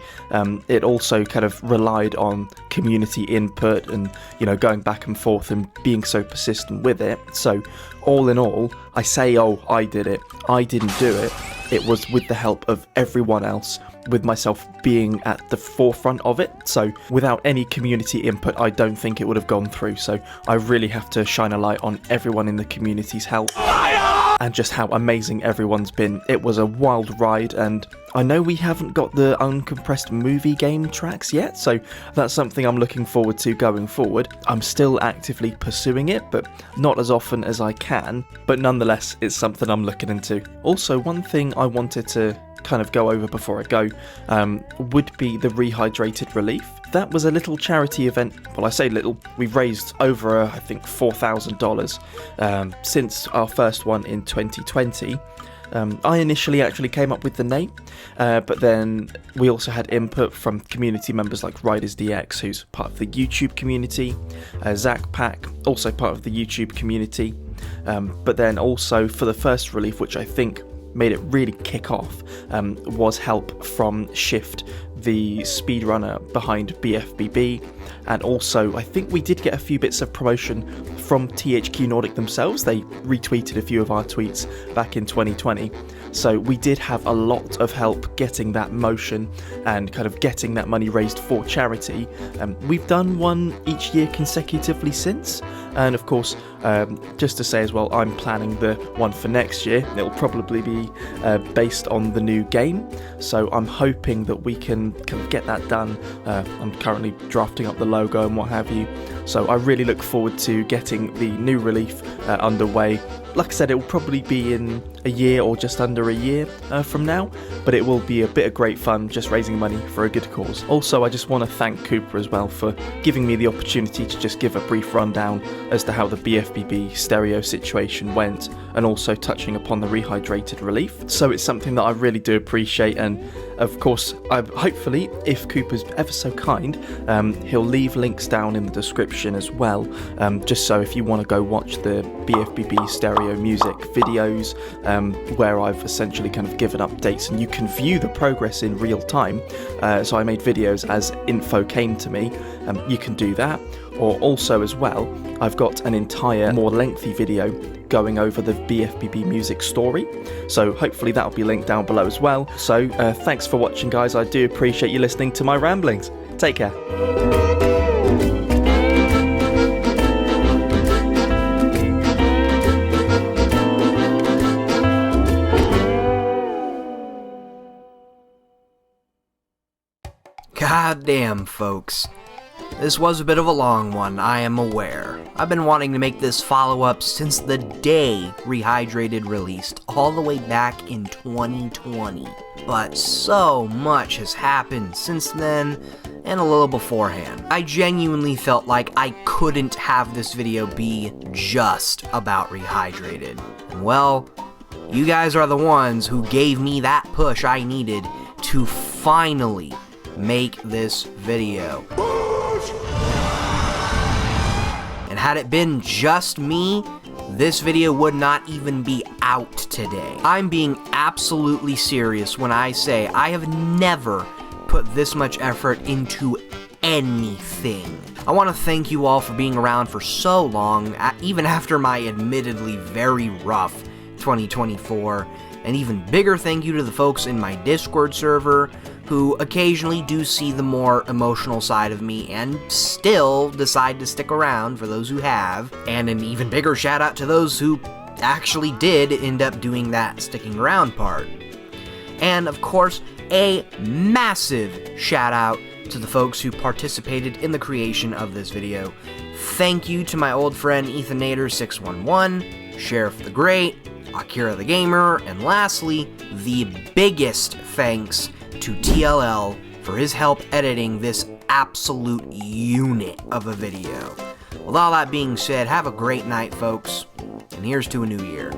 Speaker 14: It also kind of relied on community input and, you know, going back and forth and being so persistent with it. So all in all, I say, oh, I did it. I didn't do it. It was with the help of everyone else, with myself being at the forefront of it. So without any community input, I don't think it would have gone through. So I really have to shine a light on everyone in the community's help and just how amazing everyone's been. It was a wild ride, and I know we haven't got the uncompressed movie game tracks yet, so that's something I'm looking forward to going forward. I'm still actively pursuing it, but not as often as I can, but nonetheless, it's something I'm looking into. Also, one thing I wanted to kind of go over before I go would be the Rehydrated relief. That was a little charity event. Well, I say little, we've raised over I think $4,000 since our first one in 2020, I initially actually came up with the name, but then we also had input from community members like RidersDX, who's part of the YouTube community, Zach Pack, also part of the YouTube community, but then also for the first relief, which I think made it really kick off, was help from Shift, the speedrunner behind BFBB, and also I think we did get a few bits of promotion from THQ Nordic themselves. They retweeted a few of our tweets back in 2020, so we did have a lot of help getting that motion and kind of getting that money raised for charity. We've done one each year consecutively since, and of course, just to say as well, I'm planning the one for next year. It'll probably be based on the new game, so I'm hoping that we can kind of get that done. I'm currently drafting up the logo and what have you, so I really look forward to getting the new relief underway. Like I said, it will probably be in a year or just under a year from now, but it will be a bit of great fun just raising money for a good cause. Also, I just want to thank Cooper as well for giving me the opportunity to just give a brief rundown as to how the BFBB stereo situation went, and also touching upon the Rehydrated relief. So it's something that I really do appreciate, and of course, hopefully, if Cooper's ever so kind, he'll leave links down in the description as well, just so if you want to go watch the BFBB stereo music videos, where I've essentially kind of given updates and you can view the progress in real time. So I made videos as info came to me. You can do that, or also as well, I've got an entire more lengthy video going over the BFBB music story, so hopefully that'll be linked down below as well. So thanks for watching, guys. I do appreciate you listening to my ramblings. Take care.
Speaker 1: God damn, folks. This was a bit of a long one, I am aware. I've been wanting to make this follow-up since the day Rehydrated released, all the way back in 2020. But so much has happened since then, and a little beforehand. I genuinely felt like I couldn't have this video be just about Rehydrated. And well, you guys are the ones who gave me that push I needed to finally make this video. And had it been just me, this video would not even be out today. I'm being absolutely serious when I say I have never put this much effort into anything. I want to thank you all for being around for so long, even after my admittedly very rough 2024, and even bigger thank you to the folks in my Discord server who occasionally do see the more emotional side of me and still decide to stick around, for those who have, and an even bigger shout out to those who actually did end up doing that sticking around part. And of course, a massive shout out to the folks who participated in the creation of this video. Thank you to my old friend EthanNader611, SheriffTheGreat, AkiraTheGamer, and lastly, the biggest thanks to TLL for his help editing this absolute unit of a video. With all that being said, have a great night, folks, and here's to a new year.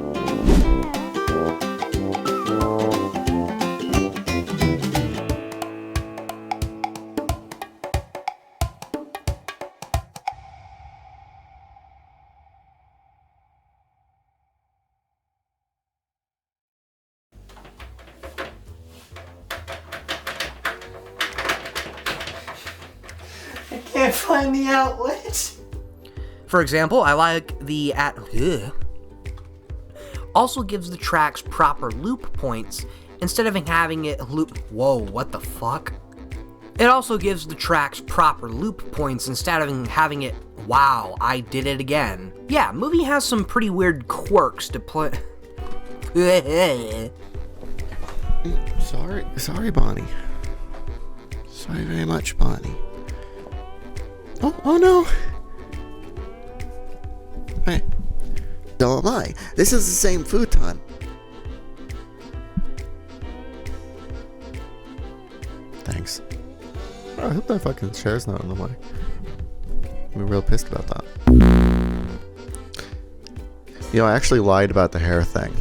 Speaker 15: Can't find the outlet.
Speaker 1: For example, I like the also gives the tracks proper loop points instead of having it loop. Whoa, what the fuck? It also gives the tracks proper loop points instead of having it. Wow, I did it again. Yeah, movie has some pretty weird quirks to play.
Speaker 7: Sorry, Bonnie. Sorry very much, Bonnie. Oh no! Hey, so am I. This is the same futon. Thanks.
Speaker 8: I hope that fucking chair's not in the way. I'm real pissed about that. You know, I actually lied about the hair thing.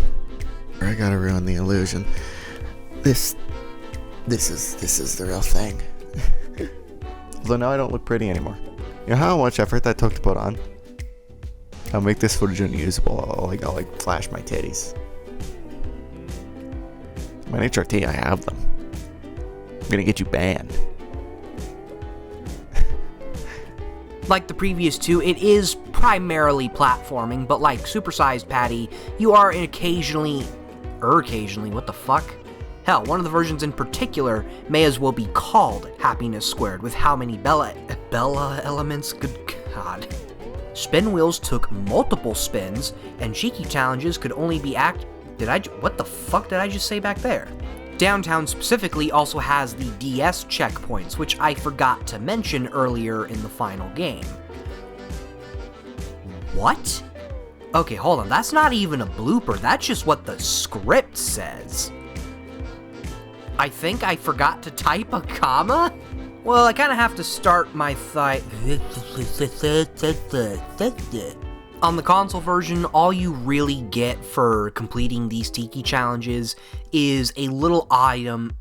Speaker 7: I gotta ruin the illusion. This is the real thing.
Speaker 8: Although now I don't look pretty anymore. You know how much effort that took to put on? I'll make this footage unusable. I'll flash my titties. My HRT, I have them. I'm gonna get you banned.
Speaker 1: Like the previous two, it is primarily platforming, but like Supersized Patty, you are occasionally, what the fuck? Hell, one of the versions in particular may as well be called Happiness Squared, with how many Bella elements? Good God. Spin wheels took multiple spins, and cheeky challenges could only be what the fuck did I just say back there? Downtown specifically also has the DS checkpoints, which I forgot to mention earlier in the final game. What? Okay, hold on, that's not even a blooper, that's just what the script says. I think I forgot to type a comma? Well, I kinda have to start my On the console version, all you really get for completing these Tiki challenges is a little item.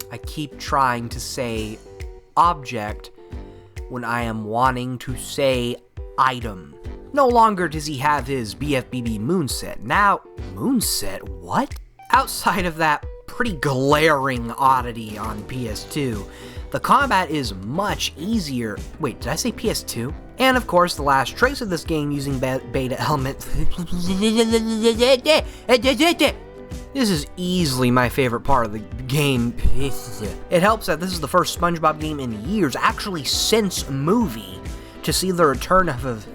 Speaker 1: I keep trying to say object when I am wanting to say item. No longer does he have his BFBB moonset. Now, moonset? What? Outside of that pretty glaring oddity on PS2, the combat is much easier. Wait, did I say PS2? And of course, the last trace of this game using beta element. This is easily my favorite part of the game. It helps that this is the first SpongeBob game in years, actually since movie, to see the return of